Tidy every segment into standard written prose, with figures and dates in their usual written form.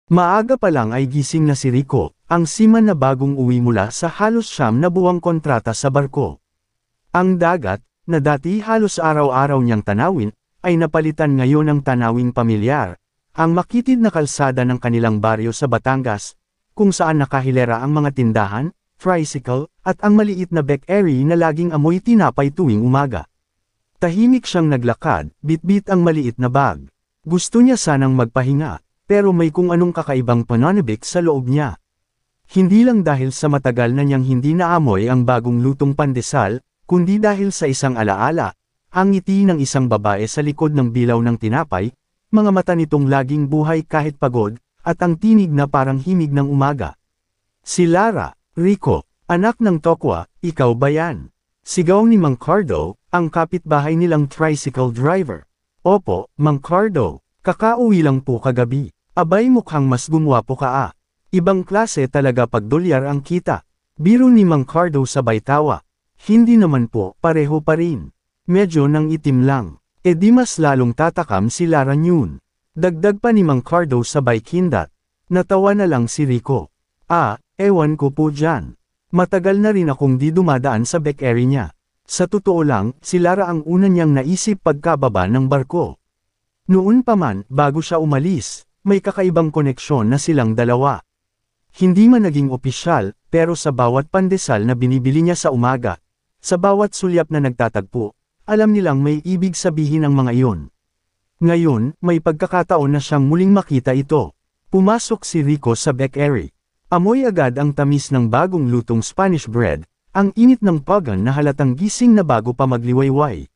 Maaga pa lang ay gising na si Rico, ang seaman na bagong uwi mula sa halos 9 na buwang kontrata sa barko. Ang dagat, na dati halos araw-araw niyang tanawin, ay napalitan ngayon ng tanawing pamilyar, ang makitid na kalsada ng kanilang baryo sa Batangas, kung saan nakahilera ang mga tindahan, tricycle, at ang maliit na back area na laging amoy tinapay tuwing umaga. Tahimik siyang naglakad, bitbit ang maliit na bag. Gusto niya sanang magpahinga, pero may kung anong kakaibang pananabik sa loob niya. Hindi lang dahil sa matagal na niyang hindi naamoy ang bagong lutong pandesal, kundi dahil sa isang alaala, ang ngiti ng isang babae sa likod ng bilaw ng tinapay, mga mata nitong laging buhay kahit pagod, at ang tinig na parang himig ng umaga. Si Lara, Rico, anak ng Tokwa, ikaw ba yan? Sigaw ni Mang Cardo, ang kapitbahay nilang tricycle driver. Opo, Mang Cardo, kakauwi lang po kagabi. Abay mukhang mas gumwapo ka ah. Ibang klase talaga pag dolyar ang kita. Biro ni Mang Cardo sabay tawa. Hindi naman po, pareho pa rin. Medyo nang itim lang. E di mas lalong tatakam si Lara Nyun. Dagdag pa ni Mang Cardo sabay kindat. Natawa na lang si Rico. Ah, ewan ko po dyan. Matagal na rin akong di dumadaan sa back area niya. Sa totoo lang, si Lara ang una niyang naisip pagkababa ng barko. Noon pa man, bago siya umalis, may kakaibang koneksyon na silang dalawa. Hindi man naging opisyal, pero sa bawat pandesal na binibili niya sa umaga, sa bawat sulyap na nagtatagpo, alam nilang may ibig sabihin ang mga iyon. Ngayon, may pagkakataon na siyang muling makita ito. Pumasok si Rico sa back area. Amoy agad ang tamis ng bagong lutong Spanish bread, ang init ng pagan na halatang gising na bago pa magliwayway.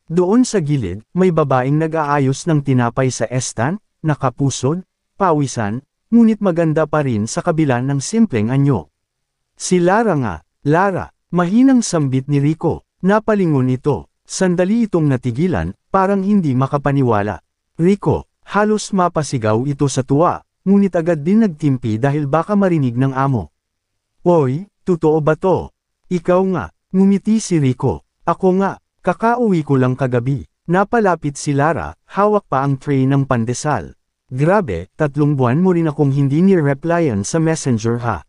Doon sa gilid, may babaeng nag-aayos ng tinapay sa estan, nakapusod, pawisan, ngunit maganda pa rin sa kabila ng simpleng anyo. Si Lara nga, Lara, mahinang sambit ni Rico, napalingon ito, sandali itong natigilan, parang hindi makapaniwala. Rico, halos mapasigaw ito sa tuwa, ngunit agad din nagtimpi dahil baka marinig ng amo. Oy, totoo ba to? Ikaw nga, ngumiti si Rico, ako nga, kakauwi ko lang kagabi. Napalapit si Lara, hawak pa ang tray ng pandesal. Grabe, 3 buwan mo rin akong hindi ni-replyan sa messenger ha.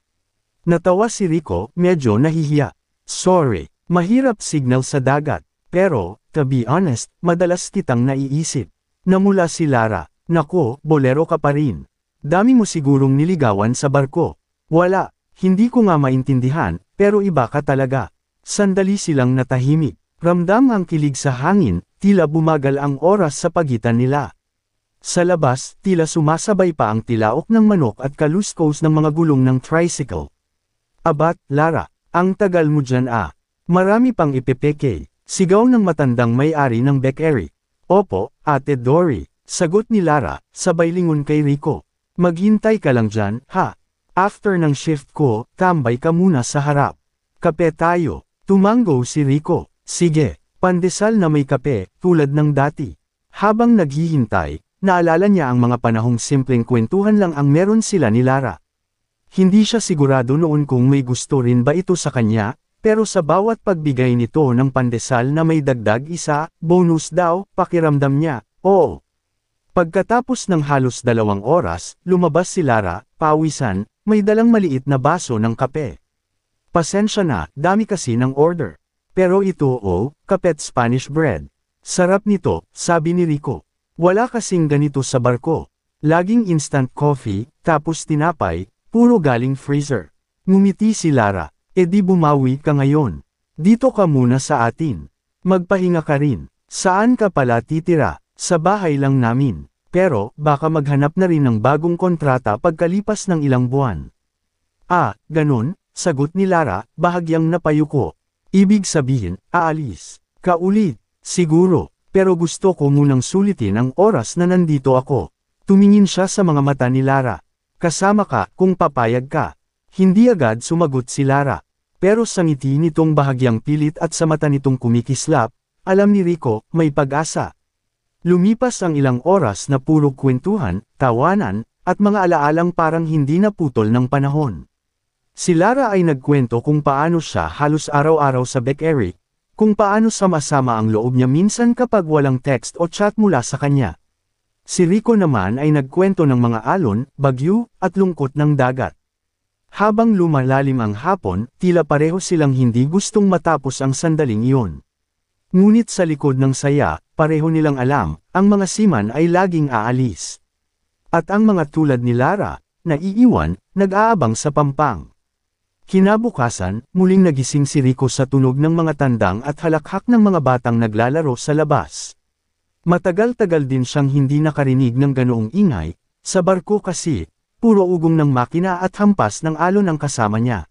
Natawa si Rico, medyo nahihiya. Sorry, mahirap signal sa dagat. Pero, to be honest, madalas kitang naiisip. Namula si Lara, nako, bolero ka pa rin. Dami mo sigurong niligawan sa barko. Wala, hindi ko nga maintindihan, pero iba ka talaga. Sandali silang natahimik. Ramdam ang kilig sa hangin, tila bumagal ang oras sa pagitan nila. Sa labas, tila sumasabay pa ang tilaok ng manok at kaluskos ng mga gulong ng tricycle. Abat, Lara, ang tagal mo dyan ah. Marami pang ipepeke. Sigaw ng matandang may-ari ng back area. Opo, Ate Dory, sagot ni Lara, sabay lingon kay Rico. Maghintay ka lang dyan, ha? After ng shift ko, tambay ka muna sa harap. Kape tayo. Tumanggo si Rico. Sige, pandesal na may kape, tulad ng dati. Habang naghihintay, naalala niya ang mga panahong simpleng kwentuhan lang ang meron sila ni Lara. Hindi siya sigurado noon kung may gusto rin ba ito sa kanya, pero sa bawat pagbigay nito ng pandesal na may dagdag isa, bonus daw, pakiramdam niya, oo. Pagkatapos ng halos 2 oras, lumabas si Lara, pawisan, may dalang maliit na baso ng kape. Pasensya na, dami kasi ng order. Pero ito kapet Spanish bread. Sarap nito, sabi ni Rico. Wala kasing ganito sa barko. Laging instant coffee, tapos tinapay, puro galing freezer. Ngumiti si Lara, di bumawi ka ngayon. Dito ka muna sa atin. Magpahinga ka rin. Saan ka pala titira? Sa bahay lang namin. Pero, baka maghanap na rin ng bagong kontrata pagkalipas ng ilang buwan. Ah, ganun, sagot ni Lara, bahagyang napayuko. Ibig sabihin, aalis. Kaulit, siguro, pero gusto ko munang sulitin ang oras na nandito ako. Tumingin siya sa mga mata ni Lara. Kasama ka, kung papayag ka. Hindi agad sumagot si Lara. Pero sa ngiti nitong bahagyang pilit at sa mata nitong kumikislap, alam ni Rico, may pag-asa. Lumipas ang ilang oras na puro kwentuhan, tawanan, at mga alaalang parang hindi naputol ng panahon. Si Lara ay nagkwento kung paano siya halos araw-araw sa back area, kung paano sama-sama ang loob niya minsan kapag walang text o chat mula sa kanya. Si Rico naman ay nagkwento ng mga alon, bagyo, at lungkot ng dagat. Habang lumalalim ang hapon, tila pareho silang hindi gustong matapos ang sandaling iyon. Ngunit sa likod ng saya, pareho nilang alam, ang mga seaman ay laging aalis. At ang mga tulad ni Lara, na iiwan, nag-aabang sa pampang. Kinabukasan, muling nagising si Rico sa tunog ng mga tandang at halakhak ng mga batang naglalaro sa labas. Matagal-tagal din siyang hindi nakarinig ng ganoong ingay, sa barko kasi, puro ugong ng makina at hampas ng alon ang kasama niya.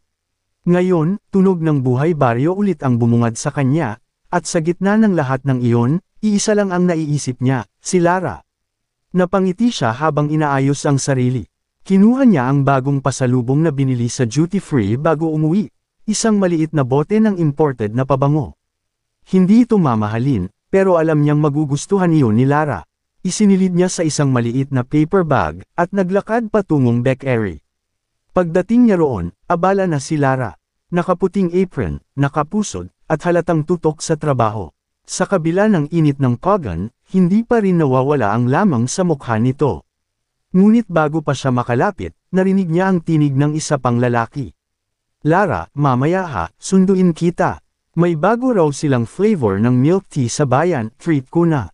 Ngayon, tunog ng buhay baryo ulit ang bumungad sa kanya, at sa gitna ng lahat ng iyon, iisa lang ang naiisip niya, si Lara. Napangiti siya habang inaayos ang sarili. Kinuha niya ang bagong pasalubong na binili sa duty-free bago umuwi, isang maliit na bote ng imported na pabango. Hindi ito mamahalin, pero alam niyang magugustuhan iyon ni Lara. Isinilid niya sa isang maliit na paper bag, at naglakad patungong deck area. Pagdating niya roon, abala na si Lara. Nakaputing apron, nakapusod, at halatang tutok sa trabaho. Sa kabila ng init ng pagan, hindi pa rin nawawala ang lamang sa mukha nito. Ngunit bago pa siya makalapit, narinig niya ang tinig ng isa pang lalaki. Lara, mamaya ha, sunduin kita. May bago raw silang flavor ng milk tea sa bayan, treat ko na.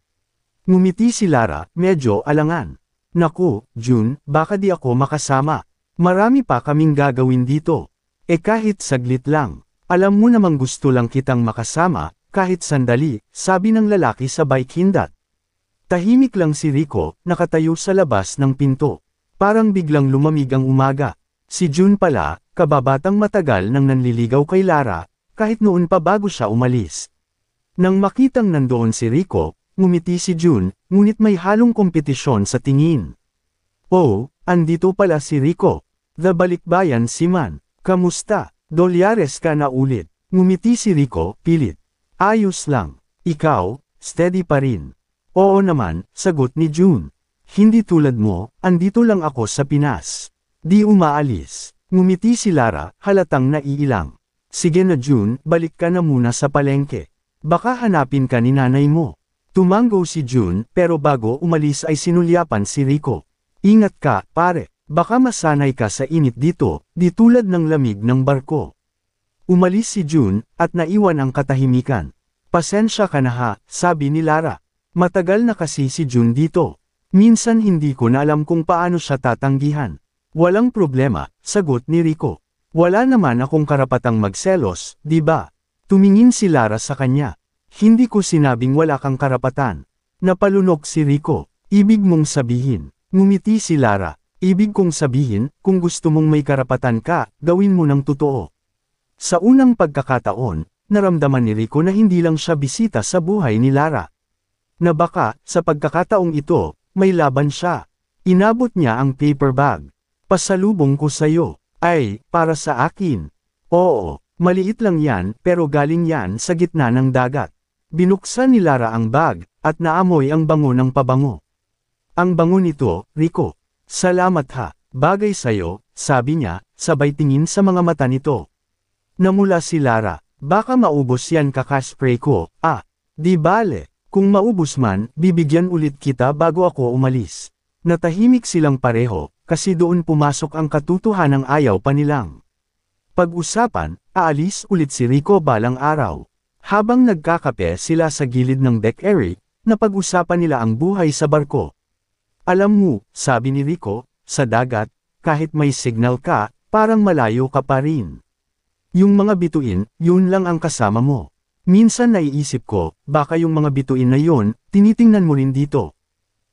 Ngumiti si Lara, medyo alangan. Naku, June, baka di ako makasama. Marami pa kaming gagawin dito. Kahit saglit lang. Alam mo namang gusto lang kitang makasama, kahit sandali, sabi ng lalaki sa bike hindat. Tahimik lang si Rico, nakatayo sa labas ng pinto. Parang biglang lumamig ang umaga. Si June pala, kababatang matagal nang nanliligaw kay Lara, kahit noon pa bago siya umalis. Nang makitang nandoon si Rico, ngumiti si June, ngunit may halong kompetisyon sa tingin. Oh, andito pala si Rico. The balikbayan seaman. Kamusta? Dolyares ka na ulit. Ngumiti si Rico, pilit. Ayos lang. Ikaw, steady pa rin. Oo naman, sagot ni June. Hindi tulad mo, andito lang ako sa Pinas. Di umaalis. Ngumiti si Lara, halatang naiilang. Sige na June, balik ka na muna sa palengke. Baka hanapin ka ni nanay mo. Tumango si June, pero bago umalis ay sinulyapan si Rico. Ingat ka, pare. Baka masanay ka sa init dito, di tulad ng lamig ng barko. Umalis si June, at naiwan ang katahimikan. Pasensya ka na ha, sabi ni Lara. Matagal na kasi si June dito. Minsan hindi ko na alam kung paano siya tatanggihan. Walang problema, sagot ni Rico. Wala naman akong karapatang magselos, di ba? Tumingin si Lara sa kanya. Hindi ko sinabing wala kang karapatan. Napalunok si Rico. Ibig mong sabihin. Ngumiti si Lara. Ibig kong sabihin, kung gusto mong may karapatan ka, gawin mo ng totoo. Sa unang pagkakataon, naramdaman ni Rico na hindi lang siya bisita sa buhay ni Lara. Na baka, sa pagkakataong ito, may laban siya. Inabot niya ang paper bag. Pasalubong ko sa'yo. Ay, para sa akin. Oo, maliit lang yan, pero galing yan sa gitna ng dagat. Binuksan ni Lara ang bag, at naamoy ang bango ng pabango. Ang bango nito, Rico. Salamat ha, bagay sa'yo, sabi niya, sabay tingin sa mga mata nito. Namula si Lara, baka maubos yan kakaspray ko, di bale. Kung maubos man, bibigyan ulit kita bago ako umalis. Natahimik silang pareho, kasi doon pumasok ang katotohanang ayaw pa nilang. Pag-usapan, aalis ulit si Rico balang araw. Habang nagkakape sila sa gilid ng deck area, napag-usapan nila ang buhay sa barko. Alam mo, sabi ni Rico, sa dagat, kahit may signal ka, parang malayo ka pa rin. Yung mga bituin, yun lang ang kasama mo. Minsan naiisip ko, baka yung mga bituin na yon, tinitingnan mo rin dito.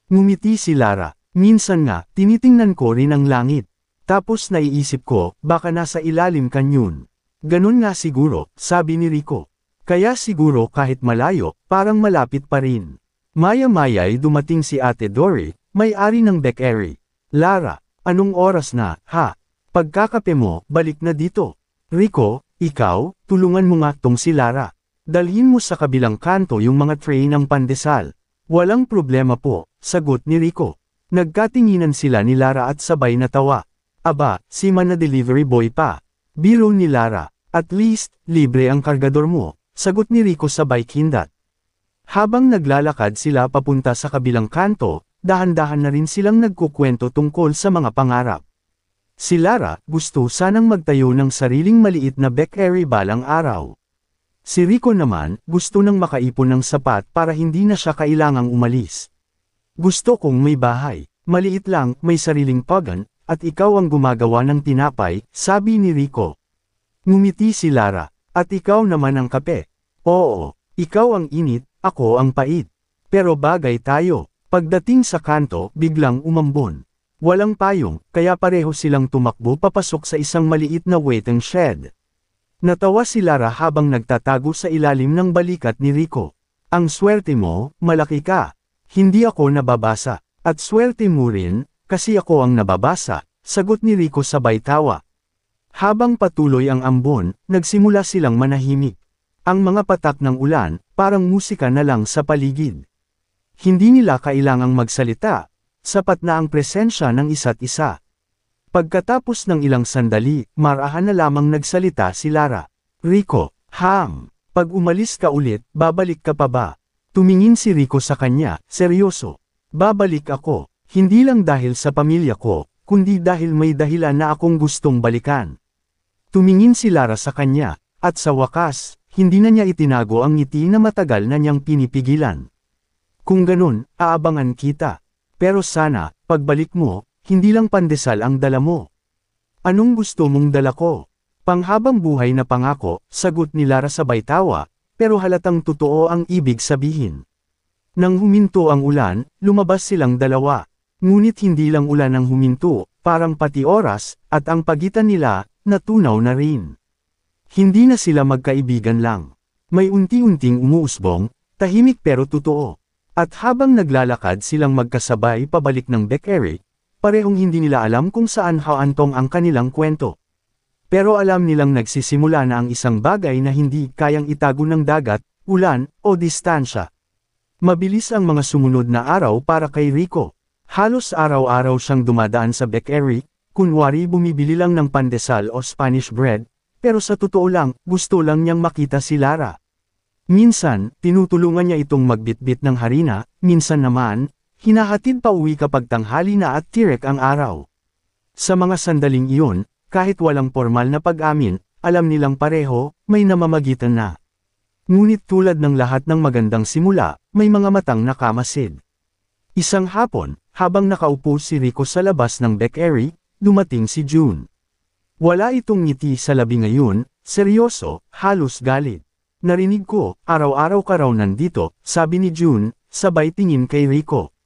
Ngumiti si Lara, minsan nga, tinitingnan ko rin ang langit. Tapos naiisip ko, baka nasa ilalim ka yun. Ganun nga siguro, sabi ni Rico. Kaya siguro kahit malayo, parang malapit pa rin. Maya-maya ay dumating si Ate Dory, may-ari ng deck area. Lara, anong oras na, ha? Pagkakape mo, balik na dito. Rico, ikaw, tulungan mo nga tong si Lara. Dalhin mo sa kabilang kanto yung mga tray ng pandesal. Walang problema po, sagot ni Rico. Nagkatinginan sila ni Lara at sabay natawa. Aba, seaman na delivery boy pa. Biro ni Lara, at least, libre ang kargador mo, sagot ni Rico sabay kindat. Habang naglalakad sila papunta sa kabilang kanto, dahan-dahan na rin silang nagkukwento tungkol sa mga pangarap. Si Lara, gusto sanang magtayo ng sariling maliit na bakery balang araw. Si Rico naman, gusto nang makaipon ng sapat para hindi na siya kailangang umalis. Gusto kong may bahay, maliit lang, may sariling pagan, at ikaw ang gumagawa ng tinapay, sabi ni Rico. Ngumiti si Lara, at ikaw naman ang kape. Oo, ikaw ang init, ako ang pait. Pero bagay tayo. Pagdating sa kanto, biglang umambon. Walang payong, kaya pareho silang tumakbo papasok sa isang maliit na waiting shed. Natawa si Lara habang nagtatago sa ilalim ng balikat ni Rico. Ang swerte mo, malaki ka. Hindi ako nababasa. At swerte mo rin, kasi ako ang nababasa, sagot ni Rico sabay tawa. Habang patuloy ang ambon, nagsimula silang manahimik. Ang mga patak ng ulan, parang musika na lang sa paligid. Hindi nila kailangang magsalita. Sapat na ang presensya ng isa't isa. Pagkatapos ng ilang sandali, marahan na lamang nagsalita si Lara. Rico, pag umalis ka ulit, babalik ka pa ba? Tumingin si Rico sa kanya, seryoso. Babalik ako, hindi lang dahil sa pamilya ko, kundi dahil may dahilan na akong gustong balikan. Tumingin si Lara sa kanya, at sa wakas, hindi na niya itinago ang ngiti na matagal na niyang pinipigilan. Kung ganun, aabangan kita. Pero sana, pagbalik mo, hindi lang pandesal ang dala mo. Anong gusto mong dala ko? Panghabang buhay na pangako, sagot ni Lara sabay tawa, pero halatang totoo ang ibig sabihin. Nang huminto ang ulan, lumabas silang dalawa. Ngunit hindi lang ulan ang huminto, parang pati oras, at ang pagitan nila, natunaw na rin. Hindi na sila magkaibigan lang. May unti-unting umuusbong, tahimik pero totoo. At habang naglalakad silang magkasabay pabalik ng bakery, parehong hindi nila alam kung saan haantong ang kanilang kwento. Pero alam nilang nagsisimula na ang isang bagay na hindi kayang itago ng dagat, ulan, o distansya. Mabilis ang mga sumunod na araw para kay Rico. Halos araw-araw siyang dumadaan sa bakery, kunwari bumibili lang ng pandesal o Spanish bread, pero sa totoo lang, gusto lang niyang makita si Lara. Minsan, tinutulungan niya itong magbitbit ng harina, minsan naman, hinahatid pa uwi kapag tanghali na at tirek ang araw. Sa mga sandaling iyon, kahit walang formal na pag-amin, alam nilang pareho, may namamagitan na. Ngunit tulad ng lahat ng magandang simula, may mga matang nakamasid. Isang hapon, habang nakaupo si Rico sa labas ng bakery, dumating si June. Wala itong ngiti sa labi ngayon, seryoso, halos galit. Narinig ko, araw-araw ka raw nandito, sabi ni June, sabay tingin kay Rico.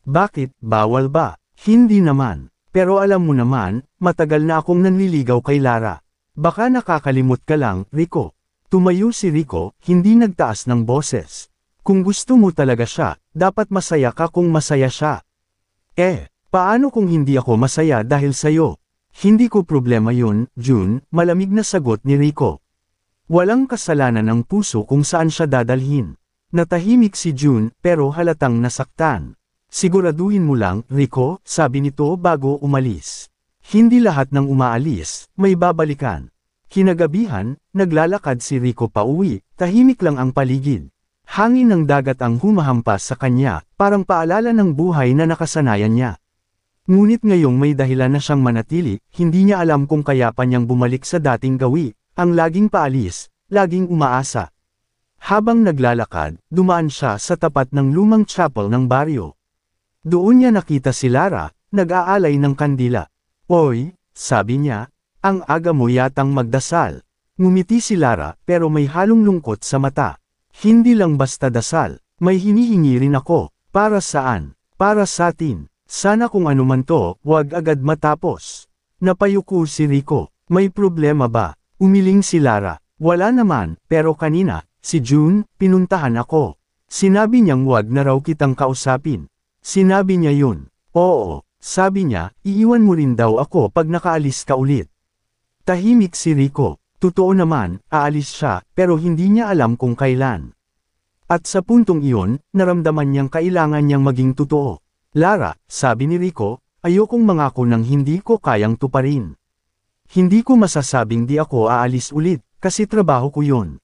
Bakit, bawal ba? Hindi naman. Pero alam mo naman, matagal na akong nanliligaw kay Lara. Baka nakakalimot ka lang, Rico. Tumayo si Rico, hindi nagtaas ng boses. Kung gusto mo talaga siya, dapat masaya ka kung masaya siya. Paano kung hindi ako masaya dahil sayo? Hindi ko problema yun, June, malamig na sagot ni Rico. Walang kasalanan ng puso kung saan siya dadalhin. Natahimik si June, pero halatang nasaktan. Siguraduhin mo lang, Rico, sabi nito bago umalis. Hindi lahat ng umaalis, may babalikan. Kinagabihan, naglalakad si Rico pauwi, tahimik lang ang paligid. Hangin ng dagat ang humahampas sa kanya, parang paalala ng buhay na nakasanayan niya. Ngunit ngayong may dahilan na siyang manatili, hindi niya alam kung kaya pa niyang bumalik sa dating gawi. Ang laging paalis, laging umaasa. Habang naglalakad, dumaan siya sa tapat ng lumang chapel ng baryo. Doon niya nakita si Lara, nag-aalay ng kandila. Oy, sabi niya, ang aga mo yatang magdasal. Ngumiti si Lara, pero may halong lungkot sa mata. Hindi lang basta dasal, may hinihingi rin ako. Para saan? Para sa atin. Sana kung ano man to, wag agad matapos. Napayuko si Rico. May problema ba? Umiling si Lara. Wala naman, pero kanina, si June, pinuntahan ako. Sinabi niyang wag na raw kitang kausapin. Sinabi niya yun. Oo, sabi niya, iiwan mo rin daw ako pag nakaalis ka ulit. Tahimik si Rico. Totoo naman, aalis siya, pero hindi niya alam kung kailan. At sa puntong iyon, naramdaman niyang kailangan niyang maging totoo. Lara, sabi ni Rico, ayokong mangako ng hindi ko kayang tuparin. Hindi ko masasabing di ako aalis ulit, kasi trabaho ko yun.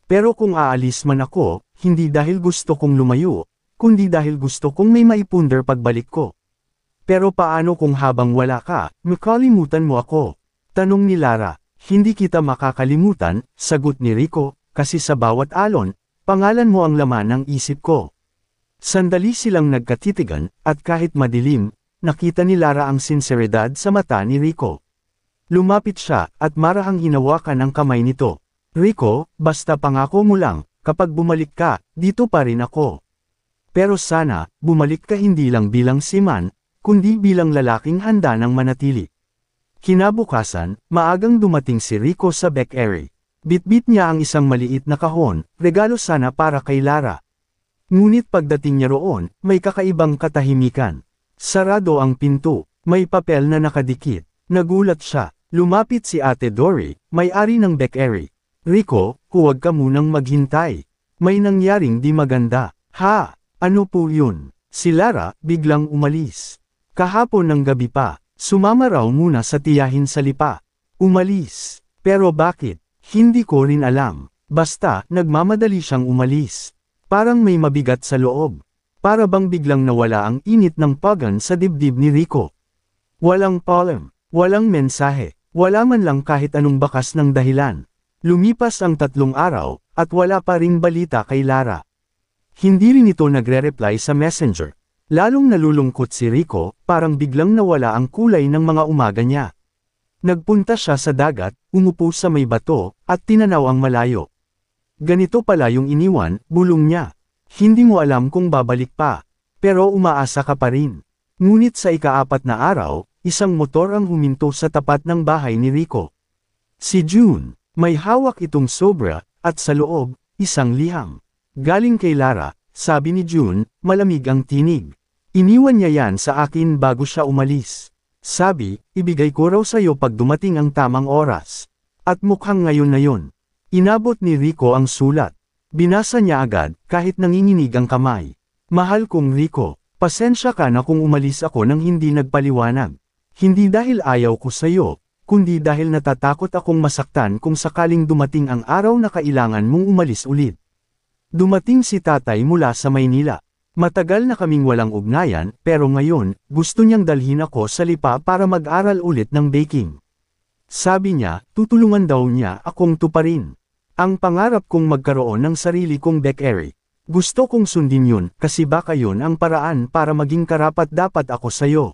Pero kung aalis man ako, hindi dahil gusto kong lumayo, kundi dahil gusto kong may maipunder pagbalik ko. Pero paano kung habang wala ka, makalimutan mo ako? Tanong ni Lara. Hindi kita makakalimutan, sagot ni Rico, kasi sa bawat alon, pangalan mo ang laman ng isip ko. Sandali silang nagkatitigan, at kahit madilim, nakita ni Lara ang sinseridad sa mata ni Rico. Lumapit siya, at marahang hinawakan ang kamay nito. Rico, basta pangako mo lang, kapag bumalik ka, dito pa rin ako. Pero sana, bumalik ka hindi lang bilang seaman, kundi bilang lalaking handa ng manatili. Kinabukasan, maagang dumating si Rico sa Beck Airy. Bitbit niya ang isang maliit na kahon, regalo sana para kay Lara. Ngunit pagdating niya roon, may kakaibang katahimikan. Sarado ang pinto, may papel na nakadikit. Nagulat siya. Lumapit si Ate Dory, may-ari ng Beck Airy. Rico, huwag ka munang maghintay. May nangyaring di maganda. Ha? Ano po yun? Si Lara, biglang umalis. Kahapon ng gabi pa, sumama raw muna sa tiyahin sa lipa. Umalis. Pero bakit? Hindi ko rin alam. Basta, nagmamadali siyang umalis. Parang may mabigat sa loob. Para bang biglang nawala ang init ng pagan sa dibdib ni Rico. Walang palem, walang mensahe. Wala man lang kahit anong bakas ng dahilan. Lumipas ang 3 araw, at wala pa ring balita kay Lara. Hindi rin ito nagre-reply sa messenger. Lalong nalulungkot si Rico, parang biglang nawala ang kulay ng mga umaga niya. Nagpunta siya sa dagat, umupo sa may bato, at tinanaw ang malayo. Ganito pala yung iniwan, bulong niya. Hindi mo alam kung babalik pa. Pero umaasa ka pa rin. Ngunit sa ika-4 na araw, isang motor ang huminto sa tapat ng bahay ni Rico. Si June, may hawak itong sobra, at sa loob, isang liham. Galing kay Lara, sabi ni June, malamig ang tinig. Iniwan niya yan sa akin bago siya umalis. Sabi, ibigay ko raw sa'yo pag dumating ang tamang oras. At mukhang ngayon na yun. Inabot ni Rico ang sulat. Binasa niya agad, kahit nanginginig ang kamay. Mahal kong Rico, pasensya ka na kung umalis ako nang hindi nagpaliwanag. Hindi dahil ayaw ko sa'yo, kundi dahil natatakot akong masaktan kung sakaling dumating ang araw na kailangan mong umalis ulit. Dumating si tatay mula sa Maynila. Matagal na kaming walang ugnayan, pero ngayon, gusto niyang dalhin ako sa lipa para mag-aral ulit ng baking. Sabi niya, tutulungan daw niya akong tuparin. Ang pangarap kong magkaroon ng sarili kong Beck Airy. Gusto kong sundin yun, kasi baka yun ang paraan para maging karapat-dapat ako sa'yo.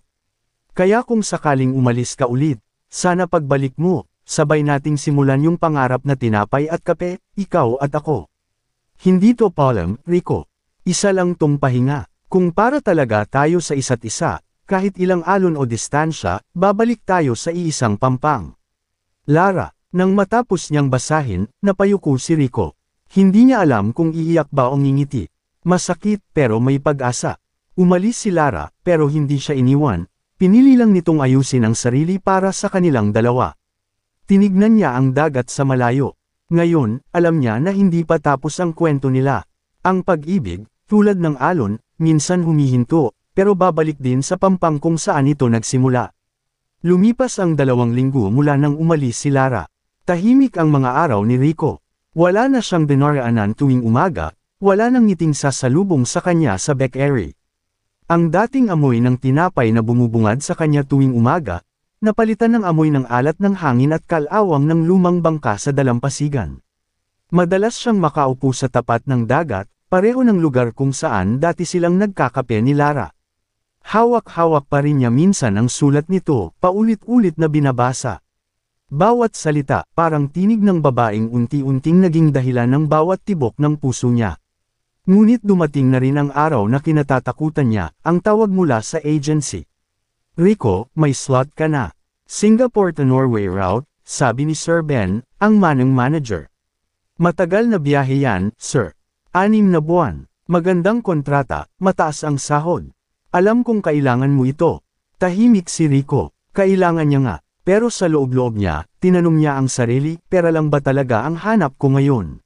Kaya kung sakaling umalis ka ulit, sana pagbalik mo, sabay nating simulan yung pangarap na tinapay at kape, ikaw at ako. Hindi to palem, Rico. Isa lang tong pahinga. Kung para talaga tayo sa isa't isa, kahit ilang alon o distansya, babalik tayo sa iisang pampang. Lara, nang matapos niyang basahin, napayuko si Rico. Hindi niya alam kung iiyak ba o ngingiti. Masakit pero may pag-asa. Umalis si Lara, pero hindi siya iniwan. Pinili lang nitong ayusin ang sarili para sa kanilang dalawa. Tinignan niya ang dagat sa malayo. Ngayon, alam niya na hindi pa tapos ang kwento nila. Ang pag-ibig, tulad ng alon, minsan humihinto, pero babalik din sa pampang kung saan ito nagsimula. Lumipas ang 2 linggo mula nang umalis si Lara. Tahimik ang mga araw ni Rico. Wala na siyang dinaraanan tuwing umaga, wala nang ngiting sasalubong sa kanya sa Beck Airy. Ang dating amoy ng tinapay na bumubungad sa kanya tuwing umaga, napalitan ng amoy ng alat ng hangin at kalawang ng lumang bangka sa dalampasigan. Madalas siyang makaupo sa tapat ng dagat, pareho ng lugar kung saan dati silang nagkakape ni Lara. Hawak-hawak pa rin niya minsan ang sulat nito, paulit-ulit na binabasa. Bawat salita, parang tinig ng babaeng unti-unting naging dahilan ng bawat tibok ng puso niya. Ngunit dumating na rin ang araw na kinatatakutan niya, ang tawag mula sa agency. Rico, may slot ka na. Singapore to Norway route, sabi ni Sir Ben, ang manang manager. Matagal na biyahe yan, sir. 6 na buwan. Magandang kontrata, mataas ang sahod. Alam kong kailangan mo ito. Tahimik si Rico. Kailangan niya nga. Pero sa loob-loob niya, tinanong niya ang sarili, pera lang ba talaga ang hanap ko ngayon?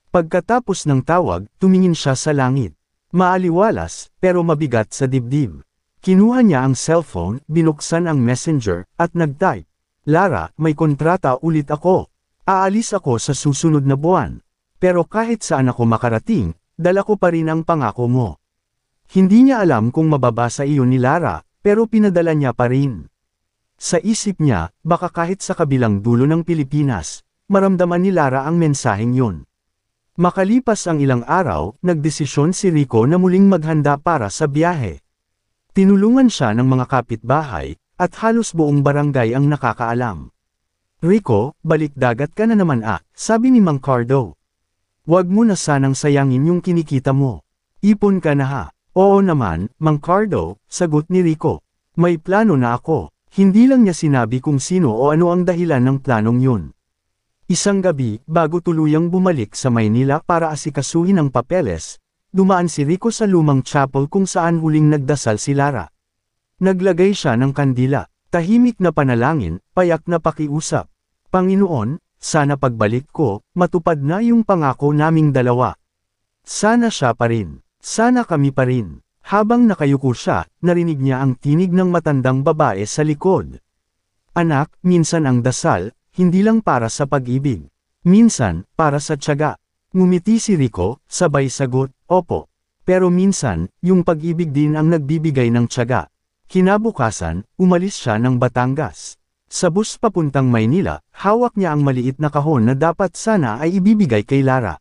Pagkatapos ng tawag, tumingin siya sa langit. Maaliwalas, pero mabigat sa dibdib. Kinuha niya ang cellphone, binuksan ang messenger, at nag-type. Lara, may kontrata ulit ako. Aalis ako sa susunod na buwan. Pero kahit saan ako makarating, dala ko pa rin ang pangako mo. Hindi niya alam kung mababasa iyon ni Lara, pero pinadala niya pa rin. Sa isip niya, baka kahit sa kabilang dulo ng Pilipinas, maramdaman ni Lara ang mensaheng yun. Makalipas ang ilang araw, nagdesisyon si Rico na muling maghanda para sa biyahe. Tinulungan siya ng mga kapitbahay, at halos buong barangay ang nakakaalam. Rico, balik dagat ka na naman sabi ni Mang Cardo. Huwag mo na sanang sayangin yung kinikita mo. Ipon ka na ha. Oo naman, Mang Cardo, sagot ni Rico. May plano na ako. Hindi lang niya sinabi kung sino o ano ang dahilan ng planong yun. Isang gabi, bago tuluyang bumalik sa Maynila para asikasuhin ang papeles, dumaan si Rico sa lumang chapel kung saan huling nagdasal si Lara. Naglagay siya ng kandila, tahimik na panalangin, payak na pakiusap. Panginoon, sana pagbalik ko, matupad na yung pangako naming dalawa. Sana siya pa rin. Sana kami pa rin. Habang nakayuko siya, narinig niya ang tinig ng matandang babae sa likod. Anak, minsan ang dasal, hindi lang para sa pag-ibig. Minsan, para sa tiyaga. Ngumiti si Rico, sabay sagot, opo. Pero minsan, yung pag-ibig din ang nagbibigay ng tiyaga. Kinabukasan, umalis siya ng Batangas. Sa bus papuntang Maynila, hawak niya ang maliit na kahon na dapat sana ay ibibigay kay Lara.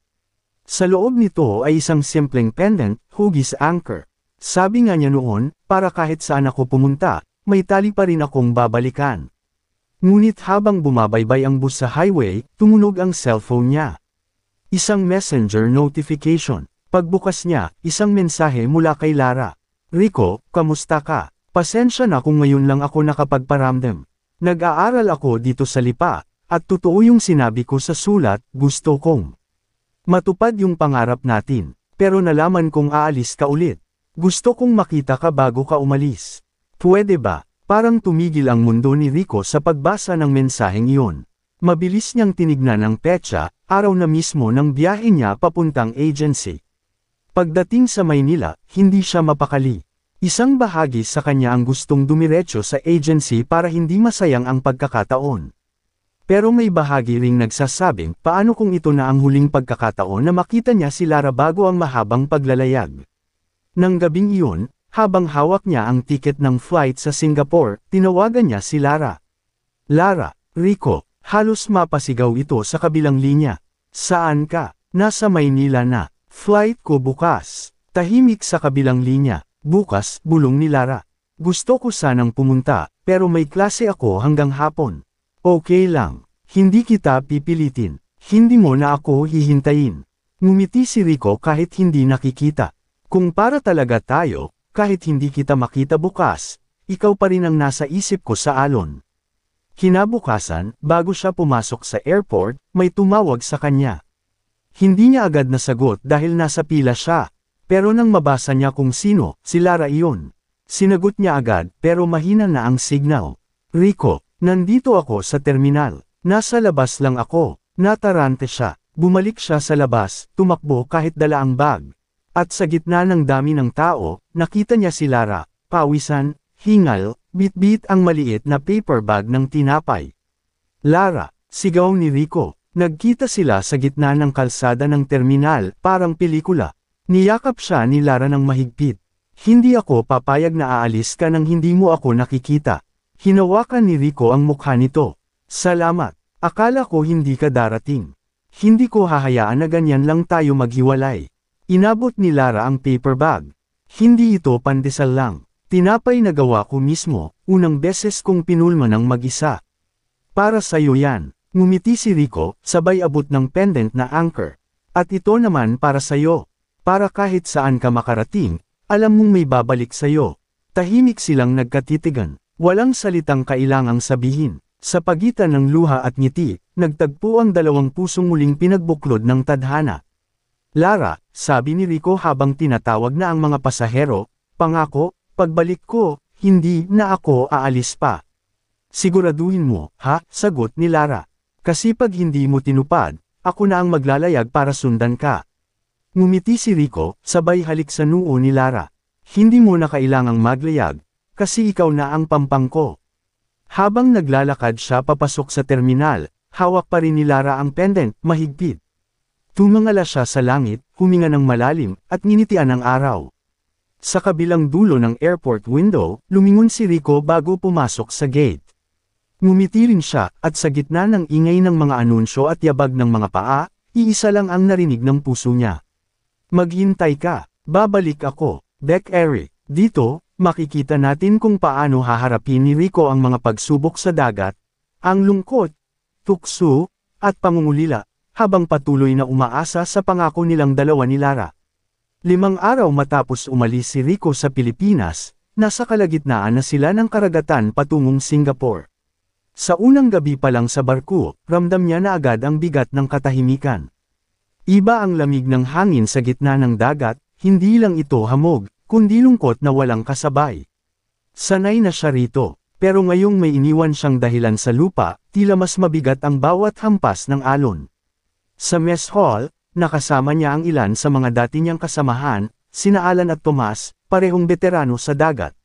Sa loob nito ay isang simpleng pendant, hugis anchor. Sabi nga niya noon, para kahit saan ako pumunta, may tali pa rin akong babalikan. Ngunit habang bumabaybay ang bus sa highway, tumunog ang cellphone niya. Isang messenger notification. Pagbukas niya, isang mensahe mula kay Lara. Rico, kamusta ka? Pasensya na kung ngayon lang ako nakapagparamdam. Nag-aaral ako dito sa Lipa, at totoo yung sinabi ko sa sulat, gusto kong matupad yung pangarap natin, pero nalaman kong aalis ka ulit. Gusto kong makita ka bago ka umalis. Pwede ba? Parang tumigil ang mundo ni Rico sa pagbasa ng mensaheng iyon. Mabilis niyang tinignan ang petsa, araw na mismo ng biyahe niya papuntang agency. Pagdating sa Maynila, hindi siya mapakali. Isang bahagi sa kanya ang gustong dumiretso sa agency para hindi masayang ang pagkakataon. Pero may bahagi ring nagsasabing paano kung ito na ang huling pagkakataon na makita niya si Lara bago ang mahabang paglalayag. Nang gabing iyon, habang hawak niya ang tiket ng flight sa Singapore, tinawagan niya si Lara. Lara, Rico, halos mapasigaw ito sa kabilang linya. Saan ka? Nasa Maynila na. Flight ko bukas. Tahimik sa kabilang linya. Bukas, bulong ni Lara. Gusto ko sanang pumunta, pero may klase ako hanggang hapon. Okay lang. Hindi kita pipilitin. Hindi mo na ako hihintayin. Ngumiti si Rico kahit hindi nakikita. Kung para talaga tayo, kahit hindi kita makita bukas, ikaw pa rin ang nasa isip ko sa alon. Kinabukasan, bago siya pumasok sa airport, may tumawag sa kanya. Hindi niya agad nasagot dahil nasa pila siya. Pero nang mabasa niya kung sino, si Lara iyon. Sinagot niya agad, pero mahina na ang signal. Rico, nandito ako sa terminal. Nasa labas lang ako. Natarante siya. Bumalik siya sa labas, tumakbo kahit dala ang bag. At sa gitna ng dami ng tao, nakita niya si Lara, pawisan, hingal, bit-bit ang maliit na paper bag ng tinapay. Lara, sigaw ni Rico. Nagkita sila sa gitna ng kalsada ng terminal, parang pelikula. Niyakap siya ni Lara ng mahigpit. Hindi ako papayag na aalis ka nang hindi mo ako nakikita. Hinawakan ni Rico ang mukha nito. Salamat. Akala ko hindi ka darating. Hindi ko hahayaan na ganyan lang tayo maghiwalay. Inabot ni Lara ang paper bag. Hindi ito pandesal lang. Tinapay na gawa ko mismo, unang beses kong pinulma ng mag-isa. Para sa'yo yan. Ngumiti si Rico, sabay abot ng pendant na anchor. At ito naman para sa'yo. Para kahit saan ka makarating, alam mong may babalik sa'yo. Tahimik silang nagkatitigan. Walang salitang kailangang sabihin. Sa pagitan ng luha at ngiti, nagtagpo ang dalawang pusong muling pinagbuklod ng tadhana. Lara, sabi ni Rico habang tinatawag na ang mga pasahero, pangako, pagbalik ko, hindi na ako aalis pa. Siguraduhin mo, ha? Sagot ni Lara. Kasi pag hindi mo tinupad, ako na ang maglalayag para sundan ka. Ngumiti si Rico, sabay halik sa noo ni Lara. Hindi mo na kailangang maglayag, kasi ikaw na ang pampang ko. Habang naglalakad siya papasok sa terminal, hawak pa rin ni Lara ang pendant, mahigpit. Tumangala siya sa langit, huminga ng malalim, at nginitian ang araw. Sa kabilang dulo ng airport window, lumingon si Rico bago pumasok sa gate. Ngumiti rin siya, at sa gitna ng ingay ng mga anunsyo at yabag ng mga paa, iisa lang ang narinig ng puso niya. Maghintay ka, babalik ako. Deck Eric, dito, makikita natin kung paano haharapin ni Rico ang mga pagsubok sa dagat, ang lungkot, tukso, at pangungulila, habang patuloy na umaasa sa pangako nilang dalawa ni Lara. 5 araw matapos umalis si Rico sa Pilipinas, nasa kalagitnaan na sila ng karagatan patungong Singapore. Sa unang gabi pa lang sa barko, ramdam niya na agad ang bigat ng katahimikan. Iba ang lamig ng hangin sa gitna ng dagat, hindi lang ito hamog, kundi lungkot na walang kasabay. Sanay na siya rito, pero ngayong may iniwan siyang dahilan sa lupa, tila mas mabigat ang bawat hampas ng alon. Sa mess hall, nakasama niya ang ilan sa mga dati niyang kasamahan, sina Alan at Tomas, parehong veterano sa dagat.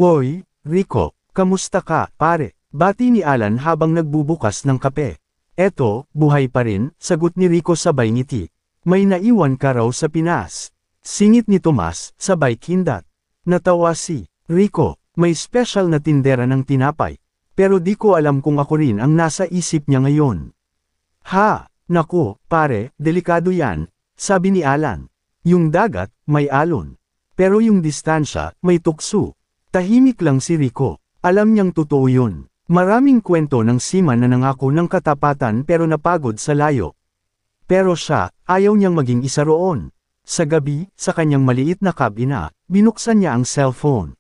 "Woy, Rico, kamusta ka, pare?" Bati ni Alan habang nagbubukas ng kape. "Eto, buhay pa rin," sagot ni Rico sabay ngiti. "May naiwan ka raw sa Pinas." Singit ni Tomas, sabay kindat. Natawa si Rico, "May special na tindera ng tinapay. Pero di ko alam kung ako rin ang nasa isip niya ngayon." "Ha? Naku, pare, delikado yan," sabi ni Alan. "Yung dagat, may alon. Pero yung distansya, may tukso." Tahimik lang si Rico. Alam niyang totoo yun. Maraming kwento ng seaman na nangako ng katapatan pero napagod sa layo. Pero siya, ayaw niyang maging isa roon. Sa gabi, sa kanyang maliit na kabina, binuksan niya ang cellphone.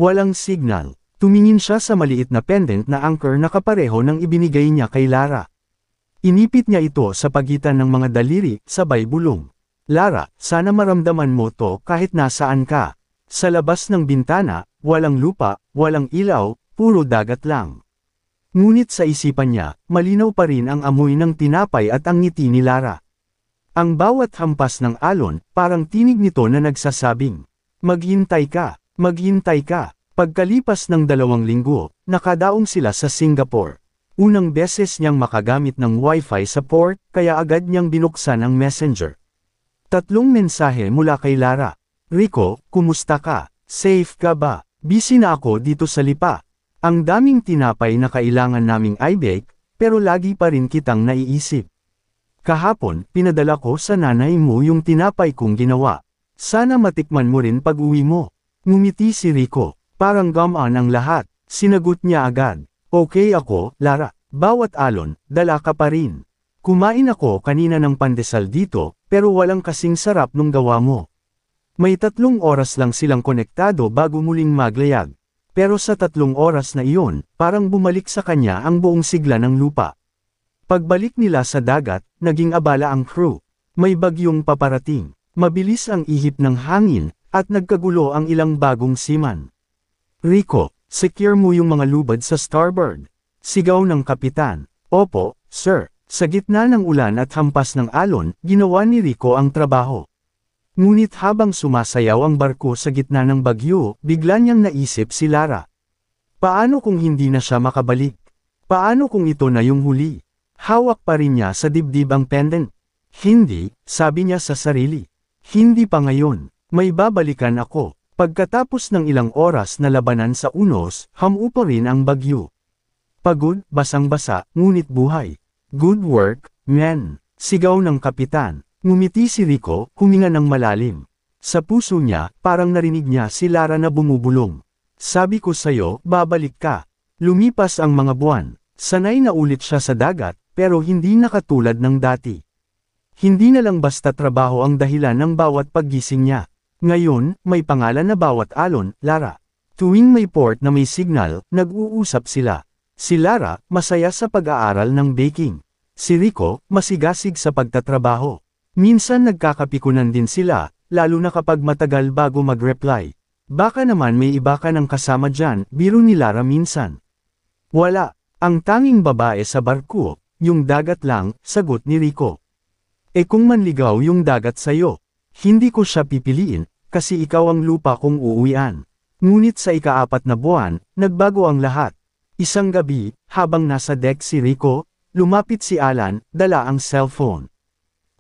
Walang signal. Tumingin siya sa maliit na pendant na anchor na kapareho ng ibinigay niya kay Lara. Inipit niya ito sa pagitan ng mga daliri, sabay bulong. "Lara, sana maramdaman mo to kahit nasaan ka." Sa labas ng bintana, walang lupa, walang ilaw, puro dagat lang. Ngunit sa isipan niya, malinaw pa rin ang amoy ng tinapay at ang ngiti ni Lara. Ang bawat hampas ng alon, parang tinig nito na nagsasabing, "Maghintay ka, maghintay ka." Pagkalipas ng 2 linggo, nakadaong sila sa Singapore. Unang beses niyang makagamit ng wifi sa port, kaya agad niyang binuksan ang messenger. 3 mensahe mula kay Lara. "Rico, kumusta ka? Safe ka ba? Busy na ako dito sa Lipa. Ang daming tinapay na kailangan naming i-bake, pero lagi pa rin kitang naiisip. Kahapon, pinadala ko sa nanay mo yung tinapay kong ginawa. Sana matikman mo rin pag uwi mo." Ngumiti si Rico. Parang gamaan ang lahat. Sinagot niya agad. "Okay ako, Lara. Bawat alon, dala ka pa rin. Kumain ako kanina ng pandesal dito, pero walang kasing sarap nung gawa mo." May 3 oras lang silang konektado bago muling maglayag. Pero sa 3 oras na iyon, parang bumalik sa kanya ang buong sigla ng lupa. Pagbalik nila sa dagat, naging abala ang crew. May bagyong paparating. Mabilis ang ihip ng hangin, at nagkagulo ang ilang bagong seaman. "Rico, secure mo yung mga lubad sa starboard." Sigaw ng kapitan. "Opo, sir." Sa gitna ng ulan at hampas ng alon, ginawa ni Rico ang trabaho. Ngunit habang sumasayaw ang barko sa gitna ng bagyo, bigla niyang naisip si Lara. Paano kung hindi na siya makabalik? Paano kung ito na yung huli? Hawak pa rin niya sa dibdib ang pendant. "Hindi," sabi niya sa sarili. "Hindi pa ngayon. May babalikan ako." Pagkatapos ng ilang oras na labanan sa unos, hamupo rin ang bagyo. Pagod, basang-basa, ngunit buhay. "Good work, men," sigaw ng kapitan. Ngumiti si Rico, huminga ng malalim. Sa puso niya, parang narinig niya si Lara na bumubulong. "Sabi ko sa'yo, babalik ka." Lumipas ang mga buwan. Sanay na ulit siya sa dagat, pero hindi na katulad ng dati. Hindi na lang basta trabaho ang dahilan ng bawat paggising niya. Ngayon, may pangalan na bawat alon, Lara. Tuwing may port na may signal, nag-uusap sila. Si Lara, masaya sa pag-aaral ng baking. Si Rico, masigasig sa pagtatrabaho. Minsan nagkakapikunan din sila, lalo na kapag matagal bago mag-reply. "Baka naman may iba ka ng kasama dyan," biro ni Lara minsan. "Wala. Ang tanging babae sa barko, yung dagat lang," sagot ni Rico. "Eh kung manligaw yung dagat sa'yo? Hindi ko siya pipiliin, kasi ikaw ang lupa kong uuwian." Ngunit sa ika-4 na buwan, nagbago ang lahat. Isang gabi, habang nasa deck si Rico, lumapit si Alan, dala ang cellphone.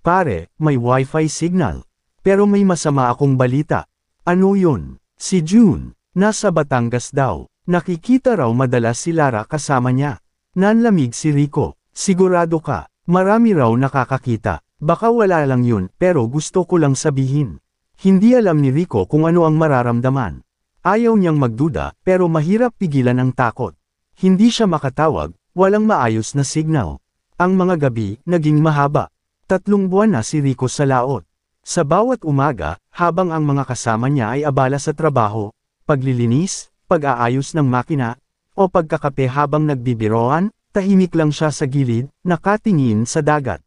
"Pare, may wifi signal. Pero may masama akong balita. Ano yun? Si June. Nasa Batangas daw. Nakikita raw madalas si Lara kasama niya. Nanlamig si Rico. Sigurado ka, marami raw nakakakita. Baka wala lang yun, pero gusto ko lang sabihin. Hindi alam ni Rico kung ano ang mararamdaman. Ayaw niyang magduda, pero mahirap pigilan ang takot. Hindi siya makatawag, walang maayos na signal. Ang mga gabi, naging mahaba. 3 buwan na si Rico sa laot. Sa bawat umaga, habang ang mga kasama niya ay abala sa trabaho, paglilinis, pag-aayos ng makina, o pagkakape habang nagbibiroan, tahimik lang siya sa gilid, nakatingin sa dagat.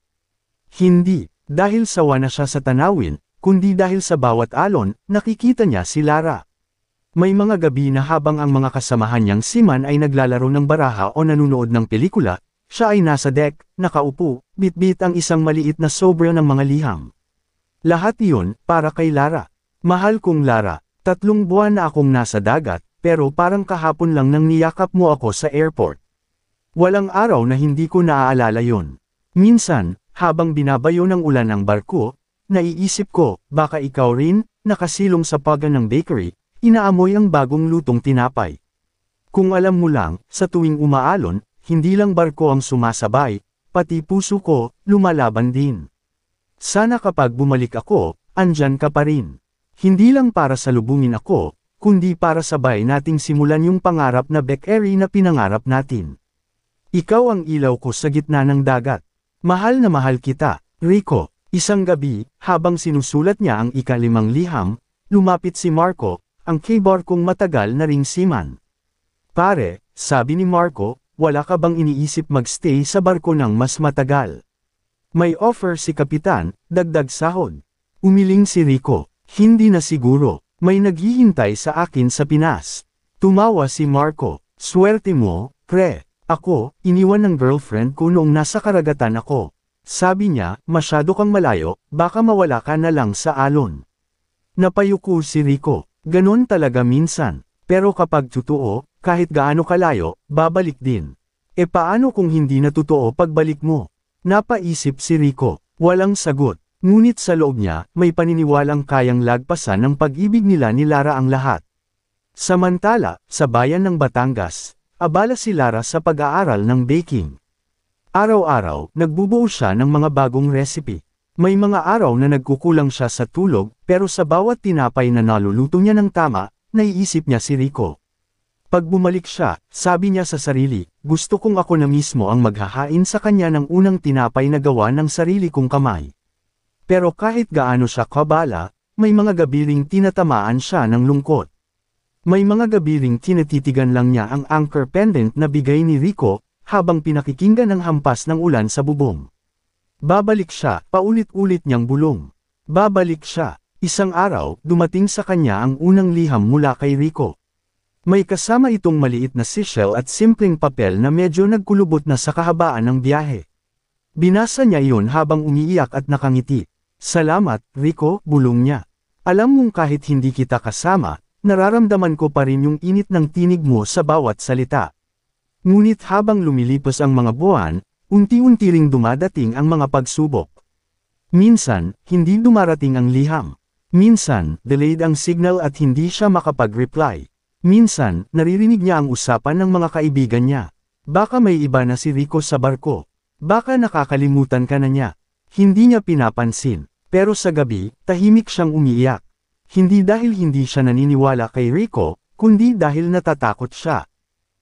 Hindi, dahil sawa na siya sa tanawin, kundi dahil sa bawat alon, nakikita niya si Lara. May mga gabi na habang ang mga kasamahan niyang seaman ay naglalaro ng baraha o nanunood ng pelikula, siya ay nasa deck, nakaupo, bitbit ang isang maliit na sobre ng mga liham. Lahat iyon, para kay Lara. Mahal kong Lara, 3 buwan na akong nasa dagat, pero parang kahapon lang nang niyakap mo ako sa airport. Walang araw na hindi ko naaalala yon. Minsan, habang binabayo ng ulan ang barko, naiisip ko, baka ikaw rin, nakasilong sa pagan ng bakery, inaamoy ang bagong lutong tinapay. Kung alam mo lang, sa tuwing umaalon, hindi lang barko ang sumasabay, pati puso ko, lumalaban din. Sana kapag bumalik ako, andyan ka pa rin. Hindi lang para salubungin ako, kundi para sabay nating simulan yung pangarap na bakery na pinangarap natin. Ikaw ang ilaw ko sa gitna ng dagat. Mahal na mahal kita, Rico. Isang gabi, habang sinusulat niya ang ika-5 liham, lumapit si Marco, ang kay-barkong matagal na ring seaman. Pare, sabi ni Marco, wala ka bang iniisip magstay sa barko ng mas matagal? May offer si Kapitan, dagdag sahod. Umiling si Rico, hindi na siguro, may naghihintay sa akin sa Pinas. Tumawa si Marco, swerte mo, pre. Ako, iniwan ng girlfriend ko noong nasa karagatan ako. Sabi niya, masyado kang malayo, baka mawala ka na lang sa alon. Napayuko si Rico, ganon talaga minsan, pero kapag totoo, kahit gaano kalayo, babalik din. E paano kung hindi na totoo pagbalik mo? Napaisip si Rico, walang sagot, ngunit sa loob niya, may paniniwalang kayang lagpasan ng pag-ibig nila ni Lara ang lahat. Samantala, sa bayan ng Batangas, abala si Lara sa pag-aaral ng baking. Araw-araw, nagbubuo siya ng mga bagong recipe. May mga araw na nagkukulang siya sa tulog, pero sa bawat tinapay na naluluto niya ng tama, naiisip niya si Rico. Pag bumalik siya, sabi niya sa sarili, gusto kong ako na mismo ang maghahain sa kanya ng unang tinapay na gawa ng sarili kong kamay. Pero kahit gaano siya kabala, may mga gabi ring tinatamaan siya ng lungkot. May mga gabi ring tinatitigan lang niya ang anchor pendant na bigay ni Rico, habang pinakikinggan ang hampas ng ulan sa bubong. Babalik siya, paulit-ulit niyang bulong. Babalik siya. Isang araw, dumating sa kanya ang unang liham mula kay Rico. May kasama itong maliit na seashell at simpleng papel na medyo nagkulubot na sa kahabaan ng biyahe. Binasa niya iyon habang umiiyak at nakangiti. Salamat, Rico, bulong niya. Alam mong kahit hindi kita kasama, nararamdaman ko pa rin yung init ng tinig mo sa bawat salita. Ngunit habang lumilipas ang mga buwan, unti-unti ring dumadating ang mga pagsubok. Minsan, hindi dumarating ang liham. Minsan, delayed ang signal at hindi siya makapag-reply. Minsan, naririnig niya ang usapan ng mga kaibigan niya. Baka may iba na si Rico sa barko. Baka nakakalimutan ka na niya. Hindi niya pinapansin. Pero sa gabi, tahimik siyang umiiyak. Hindi dahil hindi siya naniniwala kay Rico, kundi dahil natatakot siya.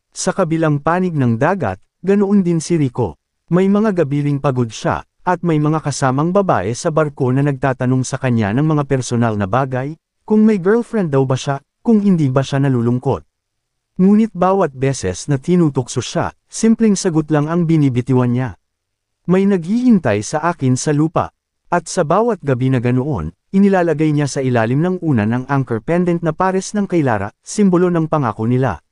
Sa kabilang panig ng dagat, ganoon din si Rico. May mga gabi ring pagod siya, at may mga kasamang babae sa barko na nagtatanong sa kanya ng mga personal na bagay, kung may girlfriend daw ba siya, kung hindi ba siya nalulungkot. Ngunit bawat beses na tinutukso siya, simpleng sagot lang ang binibitiwan niya. May naghihintay sa akin sa lupa. At sa bawat gabi na ganoon, inilalagay niya sa ilalim ng unan ang anchor pendant na pares ng kay Lara, simbolo ng pangako nila.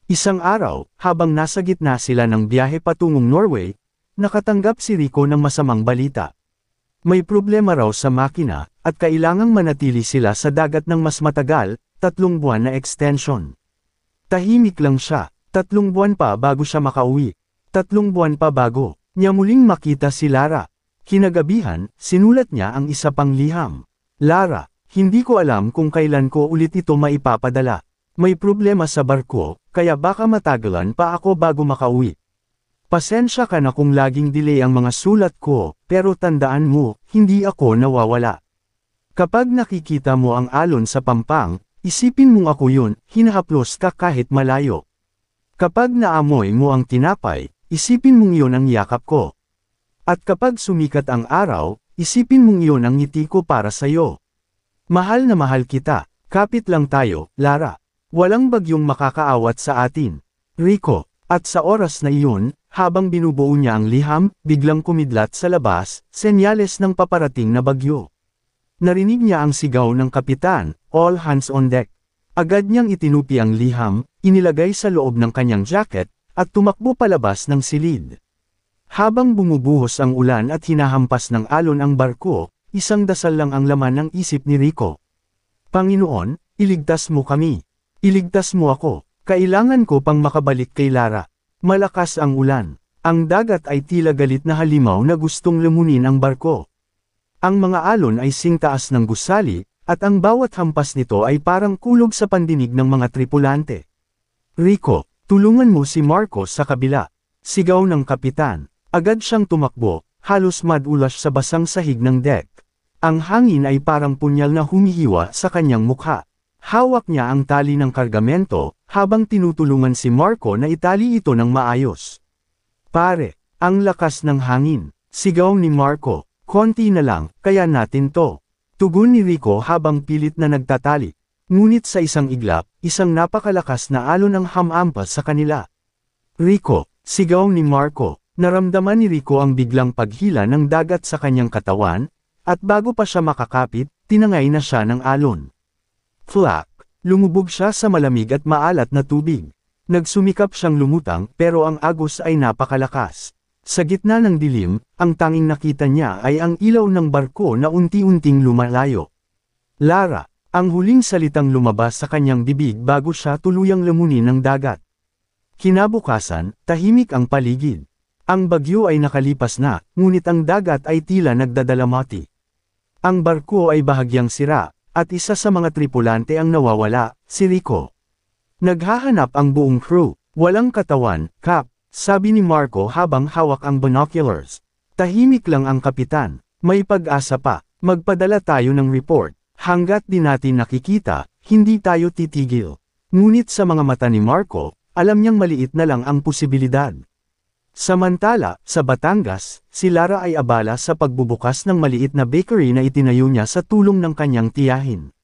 Isang araw, habang nasa gitna sila ng biyahe patungong Norway, nakatanggap si Rico ng masamang balita. May problema raw sa makina, at kailangang manatili sila sa dagat ng mas matagal, 3 buwan na extension. Tahimik lang siya, 3 buwan pa bago siya makauwi. 3 buwan pa bago niya muling makita si Lara. Kinagabihan, sinulat niya ang isa pang liham. Lara, hindi ko alam kung kailan ko ulit ito maipapadala. May problema sa barko, kaya baka matagalan pa ako bago makauwi. Pasensya ka na kung laging delay ang mga sulat ko, pero tandaan mo, hindi ako nawawala. Kapag nakikita mo ang alon sa pampang, isipin mong ako yun, hinahaplos ka kahit malayo. Kapag naamoy mo ang tinapay, isipin mong yun ang yakap ko. At kapag sumikat ang araw, isipin mong yun ang ngiti ko para sa'yo. Mahal na mahal kita, kapit lang tayo, Lara. Walang bagyong makakaawat sa atin. Rico, at sa oras na iyon, habang binubuo niya ang liham, biglang kumidlat sa labas, senyales ng paparating na bagyo. Narinig niya ang sigaw ng kapitan, all hands on deck. Agad niyang itinupi ang liham, inilagay sa loob ng kanyang jacket, at tumakbo palabas ng silid. Habang bumubuhos ang ulan at hinahampas ng alon ang barko, isang dasal lang ang laman ng isip ni Rico. Panginoon, iligtas mo kami. Iligtas mo ako. Kailangan ko pang makabalik kay Lara. Malakas ang ulan. Ang dagat ay tila galit na halimaw na gustong lumunin ang barko. Ang mga alon ay singtaas ng gusali, at ang bawat hampas nito ay parang kulog sa pandinig ng mga tripulante. Rico, tulungan mo si Marco sa kabila. Sigaw ng kapitan. Agad siyang tumakbo, halos madulas sa basang sahig ng deck. Ang hangin ay parang punyal na humihiwa sa kanyang mukha. Hawak niya ang tali ng kargamento, habang tinutulungan si Marco na itali ito ng maayos. Pare, ang lakas ng hangin. Sigaw ni Marco, konti na lang, kaya natin to. Tugon ni Rico habang pilit na nagtatali. Ngunit sa isang iglap, isang napakalakas na alon ang hamampas sa kanila. Rico, sigaw ni Marco. Naramdaman ni Rico ang biglang paghila ng dagat sa kanyang katawan, at bago pa siya makakapit, tinangay na siya ng alon. Flak! Lumubog siya sa malamig at maalat na tubig. Nagsumikap siyang lumutang pero ang agos ay napakalakas. Sa gitna ng dilim, ang tanging nakita niya ay ang ilaw ng barko na unti-unting lumalayo. Lara! Ang huling salitang lumabas sa kanyang bibig bago siya tuluyang lamunin ng dagat. Kinabukasan, tahimik ang paligid. Ang bagyo ay nakalipas na, ngunit ang dagat ay tila nagdadalamati. Ang barko ay bahagyang sira, at isa sa mga tripulante ang nawawala, si Rico. Naghahanap ang buong crew, walang katawan, Kap, sabi ni Marco habang hawak ang binoculars. Tahimik lang ang kapitan, may pag-asa pa, magpadala tayo ng report, hanggat di natin nakikita, hindi tayo titigil. Ngunit sa mga mata ni Marco, alam niyang maliit na lang ang posibilidad. Samantala, sa Batangas, si Lara ay abala sa pagbubukas ng maliit na bakery na itinayo niya sa tulong ng kanyang tiyahin.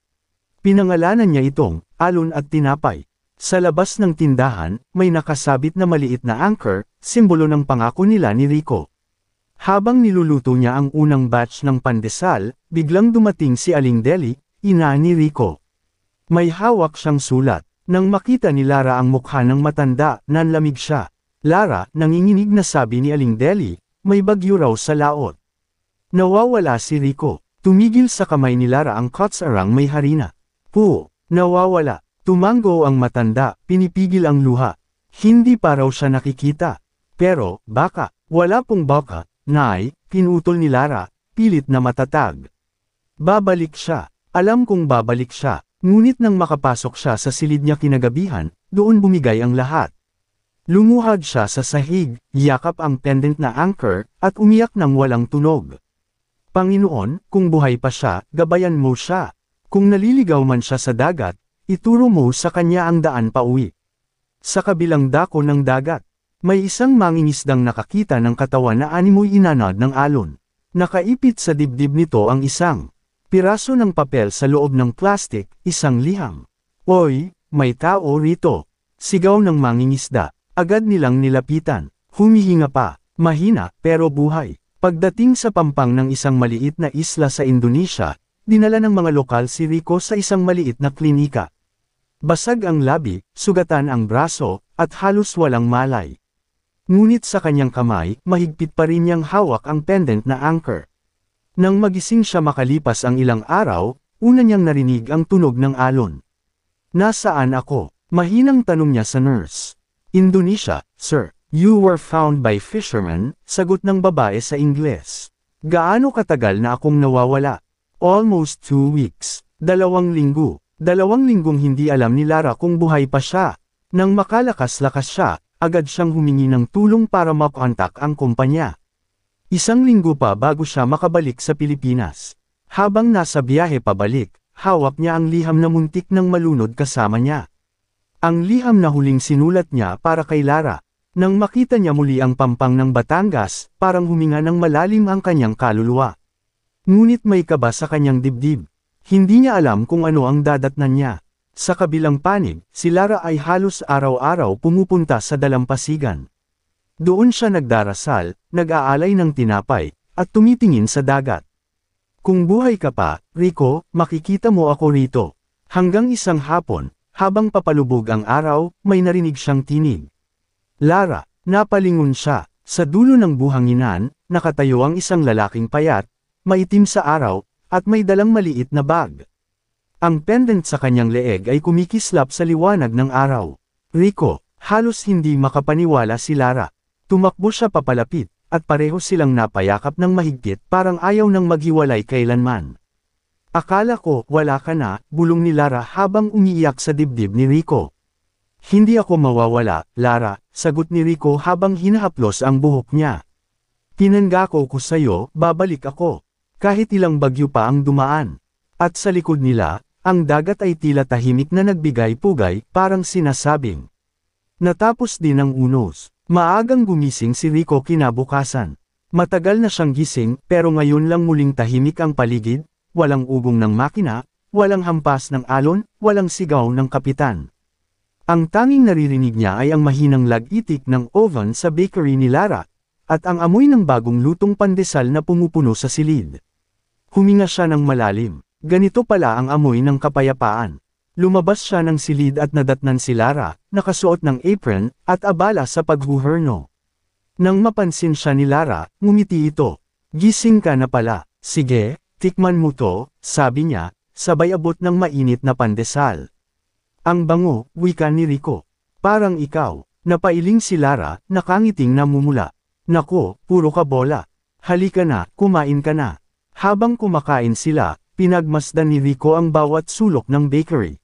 Pinangalanan niya itong, alon at tinapay. Sa labas ng tindahan, may nakasabit na maliit na anchor, simbolo ng pangako nila ni Rico. Habang niluluto niya ang unang batch ng pandesal, biglang dumating si Aling Deli, ina ni Rico. May hawak siyang sulat. Nang makita ni Lara ang mukha ng matanda, nanlamig siya. Lara, nanginginig na sabi ni Aling Deli, may bagyo raw sa laot. Nawawala si Rico. Tumigil sa kamay ni Lara ang kotsarang may harina. Nawawala. Tumango ang matanda, pinipigil ang luha. Hindi pa raw siya nakikita. Pero, baka, wala pong baka, Nay, pinutol ni Lara, pilit na matatag. Babalik siya. Alam kong babalik siya. Ngunit nang makapasok siya sa silid niya kinagabihan, doon bumigay ang lahat. Lumuhad siya sa sahig, yakap ang pendant na anchor, at umiyak ng walang tunog. Panginoon, kung buhay pa siya, gabayan mo siya. Kung naliligaw man siya sa dagat, ituro mo sa kanya ang daan pauwi. Sa kabilang dako ng dagat, may isang mangingisdang nakakita ng katawan na animoy inanad ng alon. Nakaipit sa dibdib nito ang isang piraso ng papel sa loob ng plastik, isang liham. Oy, may tao rito. Sigaw ng mangingisda. Agad nilang nilapitan. Humihinga pa, mahina, pero buhay. Pagdating sa pampang ng isang maliit na isla sa Indonesia, dinala ng mga lokal si Rico sa isang maliit na klinika. Basag ang labi, sugatan ang braso, at halos walang malay. Ngunit sa kanyang kamay, mahigpit pa rin niyang hawak ang pendant na anchor. Nang magising siya makalipas ang ilang araw, una niyang narinig ang tunog ng alon. Nasaan ako? Mahinang tanong niya sa nurse. Indonesia, sir. You were found by fishermen, sagot ng babae sa Ingles. Gaano katagal na akong nawawala? Almost 2 weeks. 2 linggo. 2 linggong hindi alam ni Lara kung buhay pa siya. Nang makalakas-lakas siya, agad siyang humingi ng tulong para makontak ang kumpanya. 1 linggo pa bago siya makabalik sa Pilipinas. Habang nasa biyahe pabalik, hawak niya ang liham na muntik ng malunod kasama niya. Ang liham na huling sinulat niya para kay Lara. Nang makita niya muli ang pampang ng Batangas, parang huminga ng malalim ang kanyang kaluluwa. Ngunit may kaba sa kanyang dibdib. Hindi niya alam kung ano ang dadatnan niya. Sa kabilang panig, si Lara ay halos araw-araw pumupunta sa dalampasigan. Doon siya nagdarasal, nag-aalay ng tinapay, at tumitingin sa dagat. Kung buhay ka pa, Rico, makikita mo ako rito. Hanggang isang hapon, habang papalubog ang araw, may narinig siyang tinig. Lara, napalingon siya. Sa dulo ng buhanginan, nakatayo ang isang lalaking payat, maitim sa araw, at may dalang maliit na bag. Ang pendant sa kanyang leeg ay kumikislap sa liwanag ng araw. Rico, halos hindi makapaniwala si Lara. Tumakbo siya papalapit, at pareho silang napayakap ng mahigpit parang ayaw nang maghiwalay kailanman. Akala ko, wala ka na, bulong ni Lara habang umiiyak sa dibdib ni Rico. Hindi ako mawawala, Lara, sagot ni Rico habang hinahaplos ang buhok niya. Pinangako ko sa'yo, babalik ako. Kahit ilang bagyo pa ang dumaan. At sa likod nila, ang dagat ay tila tahimik na nagbigay-pugay, parang sinasabing. Natapos din ang unos. Maagang gumising si Rico kinabukasan. Matagal na siyang gising, pero ngayon lang muling tahimik ang paligid, walang ugong ng makina, walang hampas ng alon, walang sigaw ng kapitan. Ang tanging naririnig niya ay ang mahinang lag-itik ng oven sa bakery ni Lara, at ang amoy ng bagong lutong pandesal na pumupuno sa silid. Huminga siya ng malalim. Ganito pala ang amoy ng kapayapaan. Lumabas siya ng silid at nadatnan si Lara, nakasuot ng apron, at abala sa paghuhurno. Nang mapansin siya ni Lara, ngumiti ito. Gising ka na pala. Sige, tikman mo to, sabi niya, sabay abot ng mainit na pandesal. Ang bango, wika ni Rico. Parang ikaw. Napailing si Lara, nakangiting namumula. Nako, puro ka bola. Halika na, kumain ka na. Habang kumakain sila, pinagmasdan ni Rico ang bawat sulok ng bakery.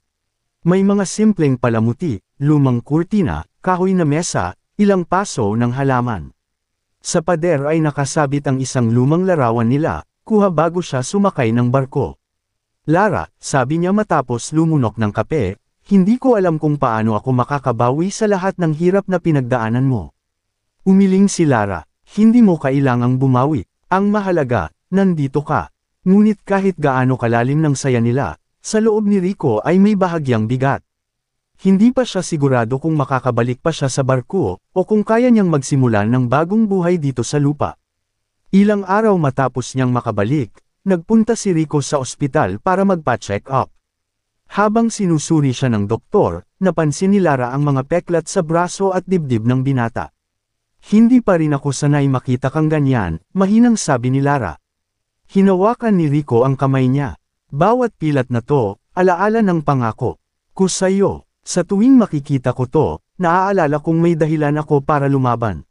May mga simpleng palamuti, lumang kurtina, kahoy na mesa, ilang paso ng halaman. Sa pader ay nakasabit ang isang lumang larawan nila, kuha bago siya sumakay ng barko. Lara, sabi niya matapos lumunok ng kape, hindi ko alam kung paano ako makakabawi sa lahat ng hirap na pinagdaanan mo. Umiling si Lara, hindi mo kailangang bumawi, ang mahalaga, nandito ka. Ngunit kahit gaano kalalim ng saya nila, sa loob ni Rico ay may bahagyang bigat. Hindi pa siya sigurado kung makakabalik pa siya sa barko, o kung kaya niyang magsimulan ng bagong buhay dito sa lupa. Ilang araw matapos niyang makabalik, nagpunta si Rico sa ospital para magpa-check up. Habang sinusuri siya ng doktor, napansin ni Lara ang mga peklat sa braso at dibdib ng binata. Hindi pa rin ako sanay makita kang ganyan, mahinang sabi ni Lara. Hinawakan ni Rico ang kamay niya. Bawat pilat na to, alaala ng pangako ko sa'yo. Sa tuwing makikita ko to, naaalala kong may dahilan ako para lumaban.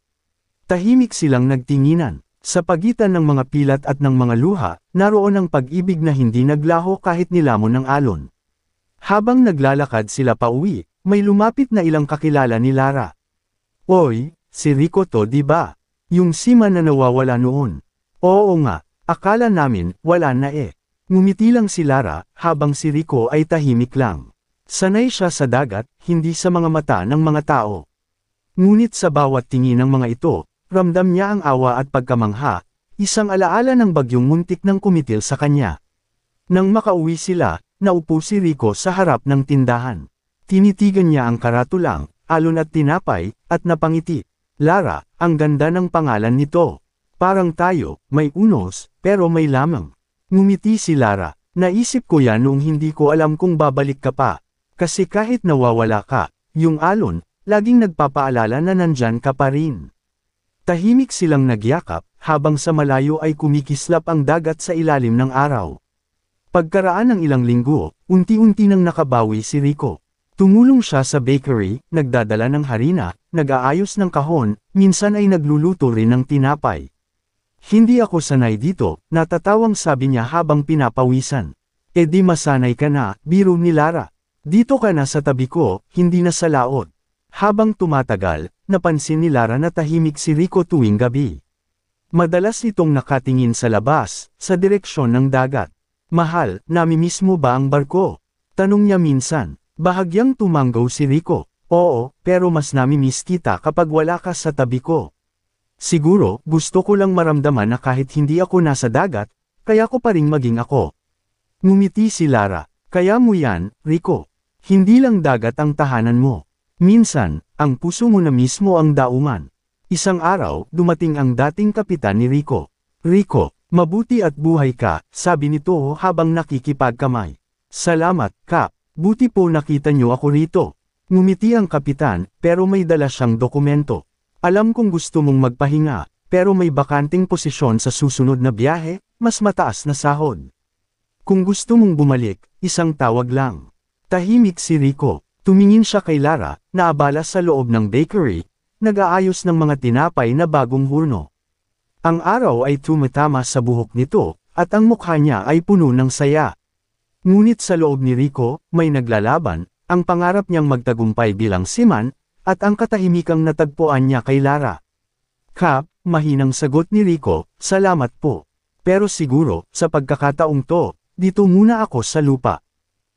Tahimik silang nagtinginan. Sa pagitan ng mga pilat at ng mga luha, naroon ang pag-ibig na hindi naglaho kahit nilamon ng alon. Habang naglalakad sila pauwi, may lumapit na ilang kakilala ni Lara. Oy, si Rico to di ba? Yung seaman na nawawala noon. Oo nga. Akala namin, wala na eh. Ngumiti lang si Lara, habang si Rico ay tahimik lang. Sanay siya sa dagat, hindi sa mga mata ng mga tao. Ngunit sa bawat tingin ng mga ito, ramdam niya ang awa at pagkamangha, isang alaala ng bagyong muntik ng kumitil sa kanya. Nang makauwi sila, naupo si Rico sa harap ng tindahan. Tinitigan niya ang karatulang, alon at tinapay, at napangiti. Lara, ang ganda ng pangalan nito. Parang tayo, may unos, pero may lamang. Ngumiti si Lara, naisip ko yan noong hindi ko alam kung babalik ka pa. Kasi kahit nawawala ka, yung alon, laging nagpapaalala na nandyan ka pa rin. Tahimik silang nagyakap, habang sa malayo ay kumikislap ang dagat sa ilalim ng araw. Pagkaraan ng ilang linggo, unti-unti nang nakabawi si Rico. Tumulong siya sa bakery, nagdadala ng harina, nag-aayos ng kahon, minsan ay nagluluto rin ng tinapay. Hindi ako sanay dito, natatawang sabi niya habang pinapawisan. E di masanay ka na, biro ni Lara. Dito ka na sa tabi ko, hindi na sa laot. Habang tumatagal, napansin ni Lara na tahimik si Rico tuwing gabi. Madalas itong nakatingin sa labas, sa direksyon ng dagat. Mahal, namimiss mo ba ang barko? Tanong niya minsan. Bahagyang tumanggaw si Rico. Oo, pero mas namimiss kita kapag wala ka sa tabi ko. Siguro, gusto ko lang maramdaman na kahit hindi ako nasa dagat, kaya ko pa ring maging ako. Ngumiti si Lara. Kaya mo yan, Rico. Hindi lang dagat ang tahanan mo. Minsan, ang puso mo na mismo ang daungan. Isang araw, dumating ang dating kapitan ni Rico. Rico, mabuti at buhay ka, sabi nito habang nakikipagkamay. Salamat, Kap. Buti po nakita niyo ako rito. Ngumiti ang kapitan, pero may dala siyang dokumento. Alam kong gusto mong magpahinga, pero may bakanting posisyon sa susunod na biyahe, mas mataas na sahod. Kung gusto mong bumalik, isang tawag lang. Tahimik si Rico. Tumingin siya kay Lara, na abala sa loob ng bakery, nag-aayos ng mga tinapay na bagong hurno. Ang araw ay tumatama sa buhok nito, at ang mukha niya ay puno ng saya. Ngunit sa loob ni Rico, may naglalaban, ang pangarap niyang magtagumpay bilang seaman, at ang katahimikang natagpuan niya kay Lara. Kap, mahinang sagot ni Rico, salamat po. Pero siguro, sa pagkakataong to, dito muna ako sa lupa.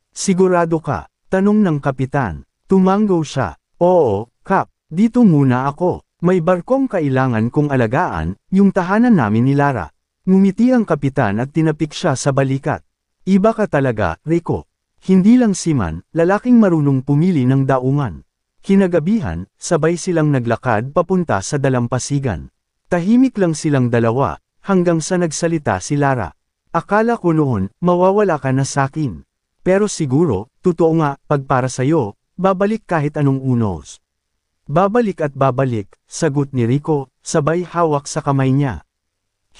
Sigurado ka? Tanong ng kapitan. Tumanggaw siya. Oo, Kap, dito muna ako. May barkong kailangan kong alagaan, yung tahanan namin ni Lara. Ngumiti ang kapitan at tinapik siya sa balikat. Iba ka talaga, Rico. Hindi lang seaman, lalaking marunong pumili ng daungan. Kinagabihan, sabay silang naglakad papunta sa dalampasigan. Tahimik lang silang dalawa, hanggang sa nagsalita si Lara. Akala ko noon, mawawala ka na sakin. Pero siguro, totoo nga, pag para sa'yo, babalik kahit anong unos. Babalik at babalik, sagot ni Rico, sabay hawak sa kamay niya.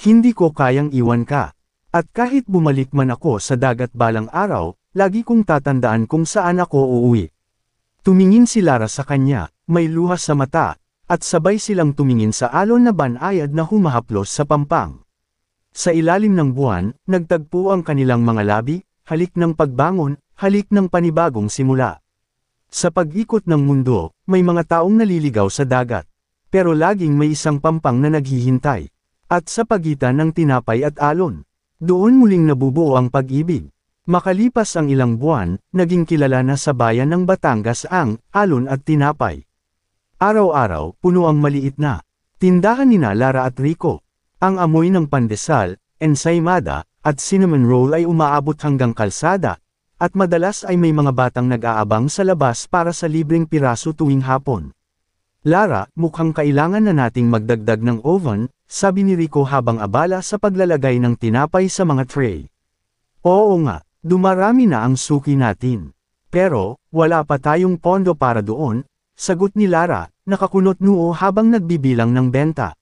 Hindi ko kayang iwan ka. At kahit bumalik man ako sa dagat balang araw, lagi kong tatandaan kung saan ako uuwi. Tumingin si Lara sa kanya, may luha sa mata, at sabay silang tumingin sa alon na banayad na humahaplos sa pampang. Sa ilalim ng buwan, nagtagpo ang kanilang mga labi, halik ng pagbangon, halik ng panibagong simula. Sa pag-ikot ng mundo, may mga taong naliligaw sa dagat. Pero laging may isang pampang na naghihintay. At sa pagitan ng tinapay at alon, doon muling nabubuo ang pag-ibig. Makalipas ang ilang buwan, naging kilala na sa bayan ng Batangas ang alon at tinapay. Araw-araw, puno ang maliit na tindahan nina Lara at Rico. Ang amoy ng pandesal, ensaymada, at cinnamon roll ay umaabot hanggang kalsada, at madalas ay may mga batang nag-aabang sa labas para sa libreng piraso tuwing hapon. Lara, mukhang kailangan na nating magdagdag ng oven, sabi ni Rico habang abala sa paglalagay ng tinapay sa mga tray. Oo nga, dumarami na ang suki natin. Pero, wala pa tayong pondo para doon, sagot ni Lara, nakakunot noo habang nagbibilang ng benta.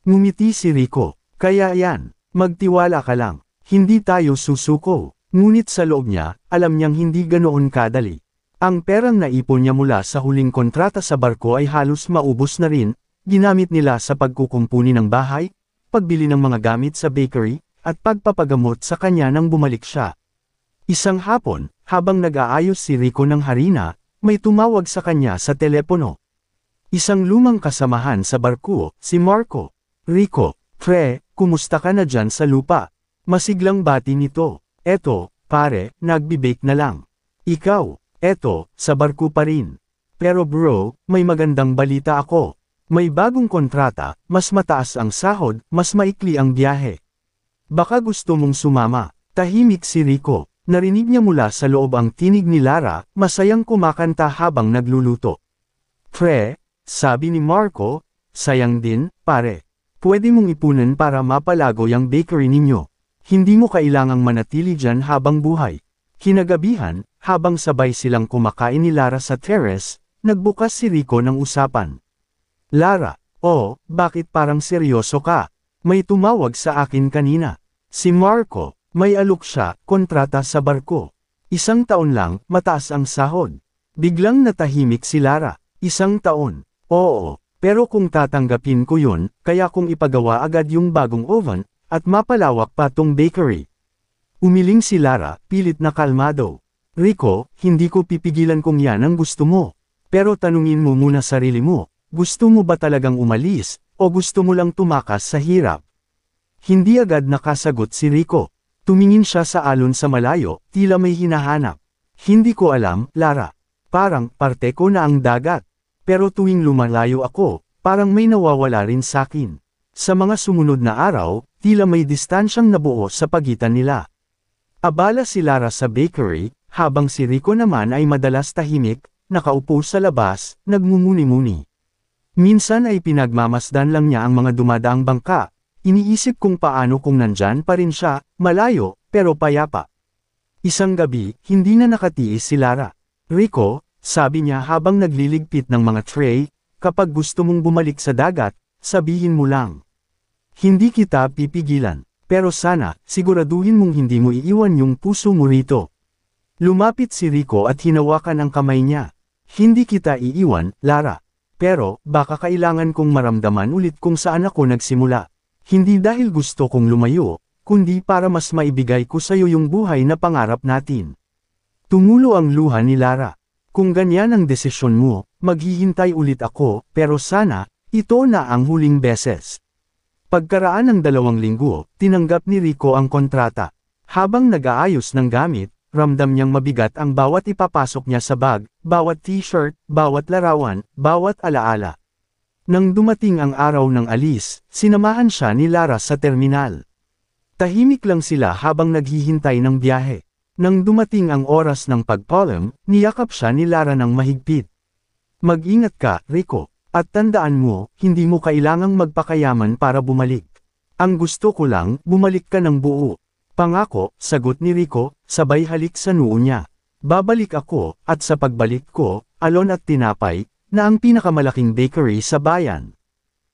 Ngumiti si Rico, kaya yan, magtiwala ka lang, hindi tayo susuko. Ngunit sa loob niya, alam niyang hindi ganoon kadali. Ang perang naipon niya mula sa huling kontrata sa barko ay halos maubos na rin, ginamit nila sa pagkukumpuni ng bahay, pagbili ng mga gamit sa bakery, at pagpapagamot sa kanya nang bumalik siya. Isang hapon, habang nag-aayos si Rico ng harina, may tumawag sa kanya sa telepono. Isang lumang kasamahan sa barko, si Marco. Rico, pre, kumusta ka na dyan sa lupa? Masiglang bati nito. Eto, pare, nagbibake na lang. Ikaw, eto, sa barko pa rin. Pero bro, may magandang balita ako. May bagong kontrata, mas mataas ang sahod, mas maikli ang biyahe. Baka gusto mong sumama. Tahimik si Rico. Narinig niya mula sa loob ang tinig ni Lara, masayang kumakanta habang nagluluto. Pre, sabi ni Marco, sayang din, pare. Pwede mong ipunan para mapalago yung bakery ninyo. Hindi mo kailangang manatili dyan habang buhay. Kinagabihan, habang sabay silang kumakain ni Lara sa terrace, nagbukas si Rico ng usapan. Lara, oh, bakit parang seryoso ka? May tumawag sa akin kanina. Si Marco, may alok siya, kontrata sa barko. 1 taon lang, mataas ang sahod. Biglang natahimik si Lara. 1 taon. Oo, pero kung tatanggapin ko yun, kaya kong ipagawa agad yung bagong oven, at mapalawak pa tong bakery. Umiling si Lara, pilit na kalmado. Rico, hindi ko pipigilan kung yan ang gusto mo. Pero tanungin mo muna sarili mo, gusto mo ba talagang umalis, o gusto mo lang tumakas sa hirap? Hindi agad nakasagot si Rico. Tumingin siya sa alon sa malayo, tila may hinahanap. Hindi ko alam, Lara. Parang, parte ko na ang dagat. Pero tuwing lumalayo ako, parang may nawawala rin sakin. Sa mga sumunod na araw, tila may distansyang nabuo sa pagitan nila. Abala si Lara sa bakery, habang si Rico naman ay madalas tahimik, nakaupo sa labas, nagmumuni-muni. Minsan ay pinagmamasdan lang niya ang mga dumadaang bangka. Iniisip kung paano kung nandyan pa rin siya, malayo, pero payapa. Isang gabi, hindi na nakatiis si Lara. Rico, sabi niya habang nagliligpit ng mga tray, kapag gusto mong bumalik sa dagat, sabihin mo lang. Hindi kita pipigilan, pero sana, siguraduhin mong hindi mo iiwan yung puso mo rito. Lumapit si Rico at hinawakan ang kamay niya. Hindi kita iiwan, Lara. Pero, baka kailangan kong maramdaman ulit kung saan ako nagsimula. Hindi dahil gusto kong lumayo, kundi para mas maibigay ko sa'yo yung buhay na pangarap natin. Tumulo ang luha ni Lara. Kung ganyan ang desisyon mo, maghihintay ulit ako, pero sana, ito na ang huling beses. Pagkaraan ng 2 linggo, tinanggap ni Rico ang kontrata. Habang nag-aayos ng gamit, ramdam niyang mabigat ang bawat ipapasok niya sa bag, bawat t-shirt, bawat larawan, bawat alaala. Nang dumating ang araw ng alis, sinamahan siya ni Lara sa terminal. Tahimik lang sila habang naghihintay ng biyahe. Nang dumating ang oras ng pagpaalam, niyakap siya ni Lara ng mahigpit. Mag-ingat ka, Rico, at tandaan mo, hindi mo kailangang magpakayaman para bumalik. Ang gusto ko lang, bumalik ka ng buo. Pangako, sagot ni Rico, sabay halik sa noo niya. Babalik ako, at sa pagbalik ko, alon at tinapay, na ang pinakamalaking bakery sa bayan.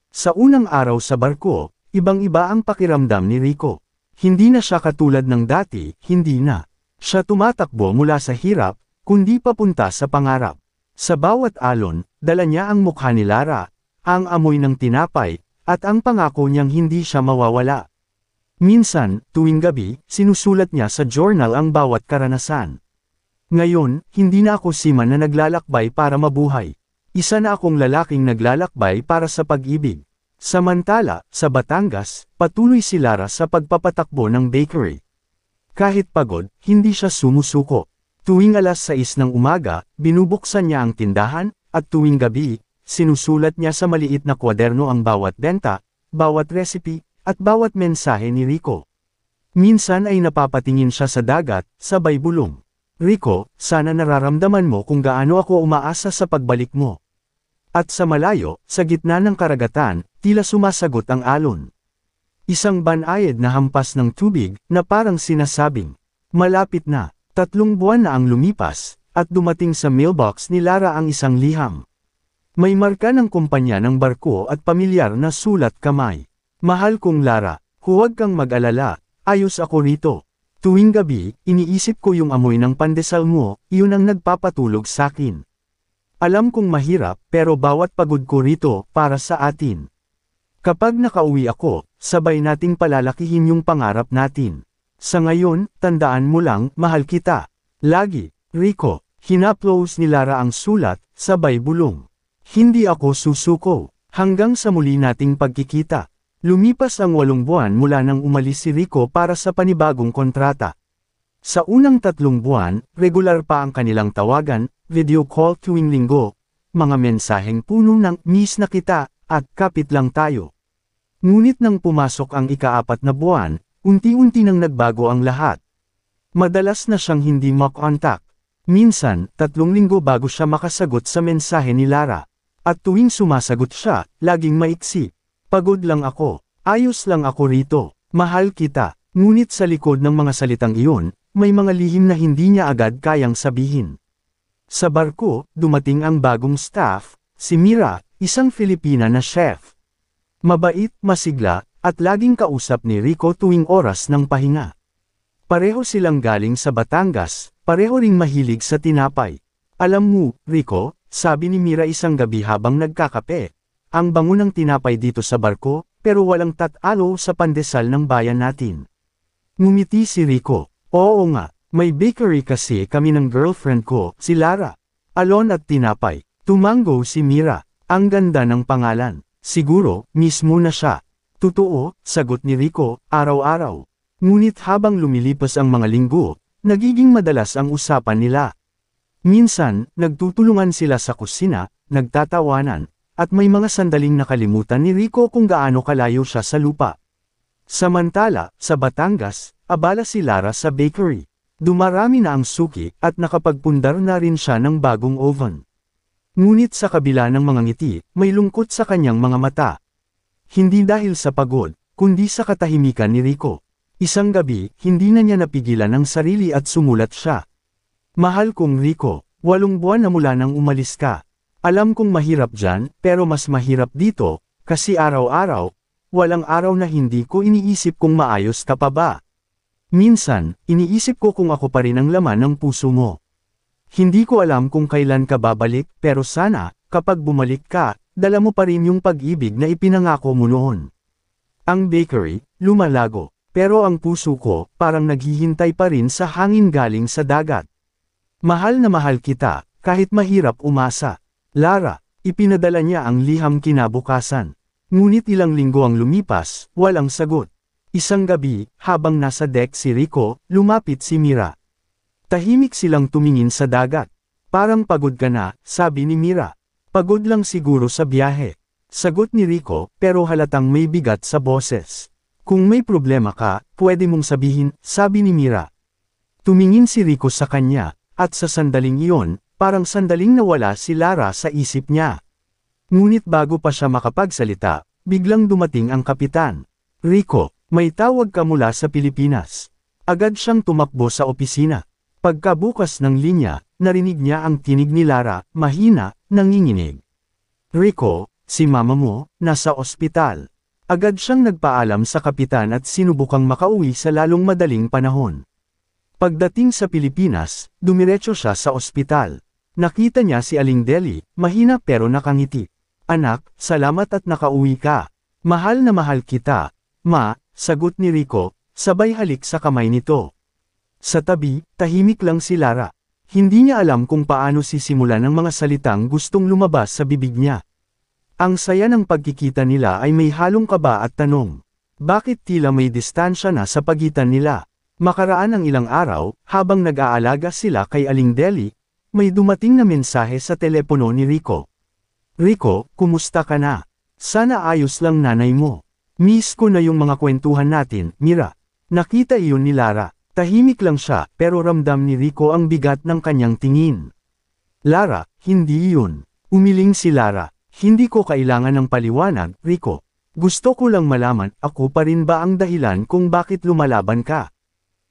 Sa unang araw sa barko, ibang-iba ang pakiramdam ni Rico. Hindi na siya katulad ng dati, hindi na. Siya tumatakbo mula sa hirap, kundi papunta sa pangarap. Sa bawat alon, dala niya ang mukha ni Lara, ang amoy ng tinapay, at ang pangako niyang hindi siya mawawala. Minsan, tuwing gabi, sinusulat niya sa journal ang bawat karanasan. Ngayon, hindi na ako seaman na naglalakbay para mabuhay. Isa na akong lalaking naglalakbay para sa pag-ibig. Samantala, sa Batangas, patuloy si Lara sa pagpapatakbo ng bakery. Kahit pagod, hindi siya sumusuko. Tuwing alas 6 ng umaga, binubuksan niya ang tindahan, at tuwing gabi, sinusulat niya sa maliit na kwaderno ang bawat benta, bawat recipe, at bawat mensahe ni Rico. Minsan ay napapatingin siya sa dagat, sabay bulong. Rico, sana nararamdaman mo kung gaano ako umaasa sa pagbalik mo. At sa malayo, sa gitna ng karagatan, tila sumasagot ang alon. Isang banayad na hampas ng tubig, na parang sinasabing, malapit na, 3 buwan na ang lumipas, at dumating sa mailbox ni Lara ang isang liham. May marka ng kumpanya ng barko at pamilyar na sulat kamay. Mahal kong Lara, huwag kang mag-alala, ayos ako rito. Tuwing gabi, iniisip ko yung amoy ng pandesal mo, iyon ang nagpapatulog sakin. Alam kong mahirap, pero bawat pagod ko rito, para sa atin. Kapag nakauwi ako, sabay nating palalakihin yung pangarap natin. Sa ngayon, tandaan mo lang, mahal kita. Lagi, Rico. Hinaplos ni Lara ang sulat, sabay bulong. Hindi ako susuko, hanggang sa muli nating pagkikita. Lumipas ang 8 buwan mula nang umalis si Rico para sa panibagong kontrata. Sa unang 3 buwan, regular pa ang kanilang tawagan, video call tuwing linggo, mga mensaheng puno ng miss na kita, at kapit lang tayo. Ngunit nang pumasok ang ika-4 na buwan, unti-unti nang nagbago ang lahat. Madalas na siyang hindi makontak. Minsan, 3 linggo bago siya makasagot sa mensahe ni Lara. At tuwing sumasagot siya, laging maiksi. Pagod lang ako, ayos lang ako rito, mahal kita. Ngunit sa likod ng mga salitang iyon, may mga lihim na hindi niya agad kayang sabihin. Sa barko, dumating ang bagong staff, si Mira, isang Filipina na chef. Mabait, masigla, at laging kausap ni Rico tuwing oras ng pahinga. Pareho silang galing sa Batangas, pareho ring mahilig sa tinapay. Alam mo, Rico, sabi ni Mira isang gabi habang nagkakape, ang bango ng tinapay dito sa barko, pero walang tatalo sa pandesal ng bayan natin. Ngumiti si Rico, Oo nga, may bakery kasi kami ng girlfriend ko, si Lara. Alon at tinapay. Tumango si Mira. Ang ganda ng pangalan. Siguro, mismo na siya. Totoo, sagot ni Rico, araw-araw. Ngunit habang lumilipas ang mga linggo, nagiging madalas ang usapan nila. Minsan, nagtutulungan sila sa kusina, nagtatawanan, at may mga sandaling nakalimutan ni Rico kung gaano kalayo siya sa lupa. Samantala, sa Batangas, abala si Lara sa bakery. Dumarami na ang suki at nakapagpundar na rin siya ng bagong oven. Ngunit sa kabila ng mga ngiti, may lungkot sa kanyang mga mata. Hindi dahil sa pagod, kundi sa katahimikan ni Rico. Isang gabi, hindi na niya napigilan ang sarili at sumulat siya. Mahal kong Rico, 8 buwan na mula nang umalis ka. Alam kong mahirap dyan, pero mas mahirap dito, kasi araw-araw, walang araw na hindi ko iniisip kung maayos ka pa ba. Minsan, iniisip ko kung ako pa rin ang laman ng puso mo. Hindi ko alam kung kailan ka babalik, pero sana, kapag bumalik ka, dala mo pa rin yung pag-ibig na ipinangako mo noon. Ang bakery, lumalago, pero ang puso ko, parang naghihintay pa rin sa hangin galing sa dagat. Mahal na mahal kita, kahit mahirap umasa. Lara, ipinadala niya ang liham kinabukasan. Ngunit ilang linggo ang lumipas, walang sagot. Isang gabi, habang nasa deck si Rico, lumapit si Mira. Tahimik silang tumingin sa dagat. Parang pagod ka na, sabi ni Mira. Pagod lang siguro sa biyahe. Sagot ni Rico, pero halatang may bigat sa boses. Kung may problema ka, pwede mong sabihin, sabi ni Mira. Tumingin si Rico sa kanya, at sa sandaling iyon, parang sandaling nawala si Lara sa isip niya. Ngunit bago pa siya makapagsalita, biglang dumating ang kapitan. Rico, may tawag ka mula sa Pilipinas. Agad siyang tumakbo sa opisina. Pagkabukas ng linya, narinig niya ang tinig ni Lara, mahina, nanginginig. Rico, si mama mo, nasa ospital. Agad siyang nagpaalam sa kapitan at sinubukang makauwi sa lalong madaling panahon. Pagdating sa Pilipinas, dumiretso siya sa ospital. Nakita niya si Aling Deli, mahina pero nakangiti. Anak, salamat at nakauwi ka. Mahal na mahal kita. Ma, sagot ni Rico, sabay halik sa kamay nito. Sa tabi, tahimik lang si Lara. Hindi niya alam kung paano sisimulan ang mga salitang gustong lumabas sa bibig niya. Ang saya ng pagkikita nila ay may halong kaba at tanong. Bakit tila may distansya na sa pagitan nila? Makaraan ang ilang araw, habang nag-aalaga sila kay Aling Deli, may dumating na mensahe sa telepono ni Rico. Rico, kumusta ka na? Sana ayos lang nanay mo. Miss ko na yung mga kwentuhan natin, Mira. Nakita iyon ni Lara. Tahimik lang siya, pero ramdam ni Rico ang bigat ng kanyang tingin. Lara, hindi iyon. Umiling si Lara. Hindi ko kailangan ng paliwanag, Rico. Gusto ko lang malaman, ako pa rin ba ang dahilan kung bakit lumalaban ka?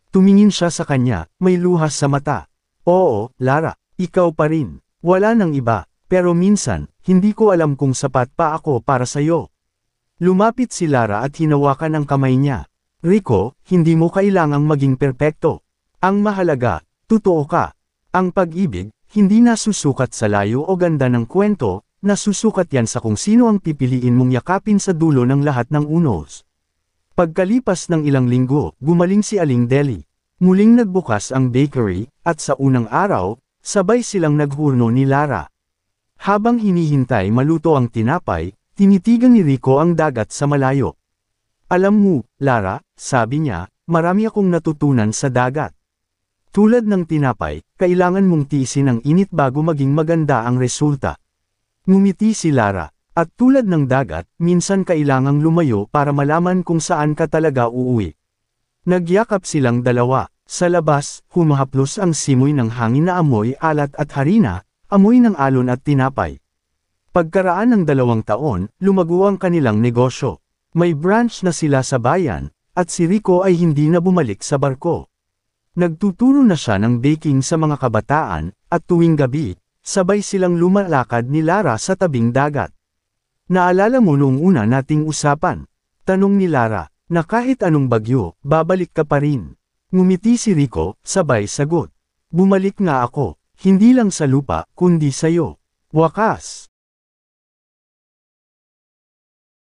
Tumingin siya sa kanya, may luhas sa mata. Oo, Lara, ikaw pa rin. Wala nang iba. Pero minsan, hindi ko alam kung sapat pa ako para sa'yo. Lumapit si Lara at hinawakan ang kamay niya. Rico, hindi mo kailangang maging perpekto. Ang mahalaga, totoo ka. Ang pag-ibig, hindi nasusukat sa layo o ganda ng kwento, nasusukat yan sa kung sino ang pipiliin mong yakapin sa dulo ng lahat ng unos. Pagkalipas ng ilang linggo, gumaling si Aling Deli. Muling nagbukas ang bakery, at sa unang araw, sabay silang naghurno ni Lara. Habang hinihintay maluto ang tinapay, tinitigan ni Rico ang dagat sa malayo. Alam mo, Lara, sabi niya, marami akong natutunan sa dagat. Tulad ng tinapay, kailangan mong tiisin ang init bago maging maganda ang resulta. Ngumiti si Lara, at tulad ng dagat, minsan kailangang lumayo para malaman kung saan ka talaga uuwi. Nagyakap silang dalawa. Sa labas, humahaplos ang simoy ng hangin na amoy alat at harina, amoy ng alon at tinapay. Pagkaraan ng 2 taon, lumago ang kanilang negosyo. May branch na sila sa bayan, at si Rico ay hindi na bumalik sa barko. Nagtuturo na siya ng baking sa mga kabataan, at tuwing gabi, sabay silang lumalakad ni Lara sa tabing dagat. Naalala mo noong una nating usapan? Tanong ni Lara, na kahit anong bagyo, babalik ka pa rin. Ngumiti si Rico, sabay sagot. Bumalik nga ako, hindi lang sa lupa, kundi sa'yo. Wakas.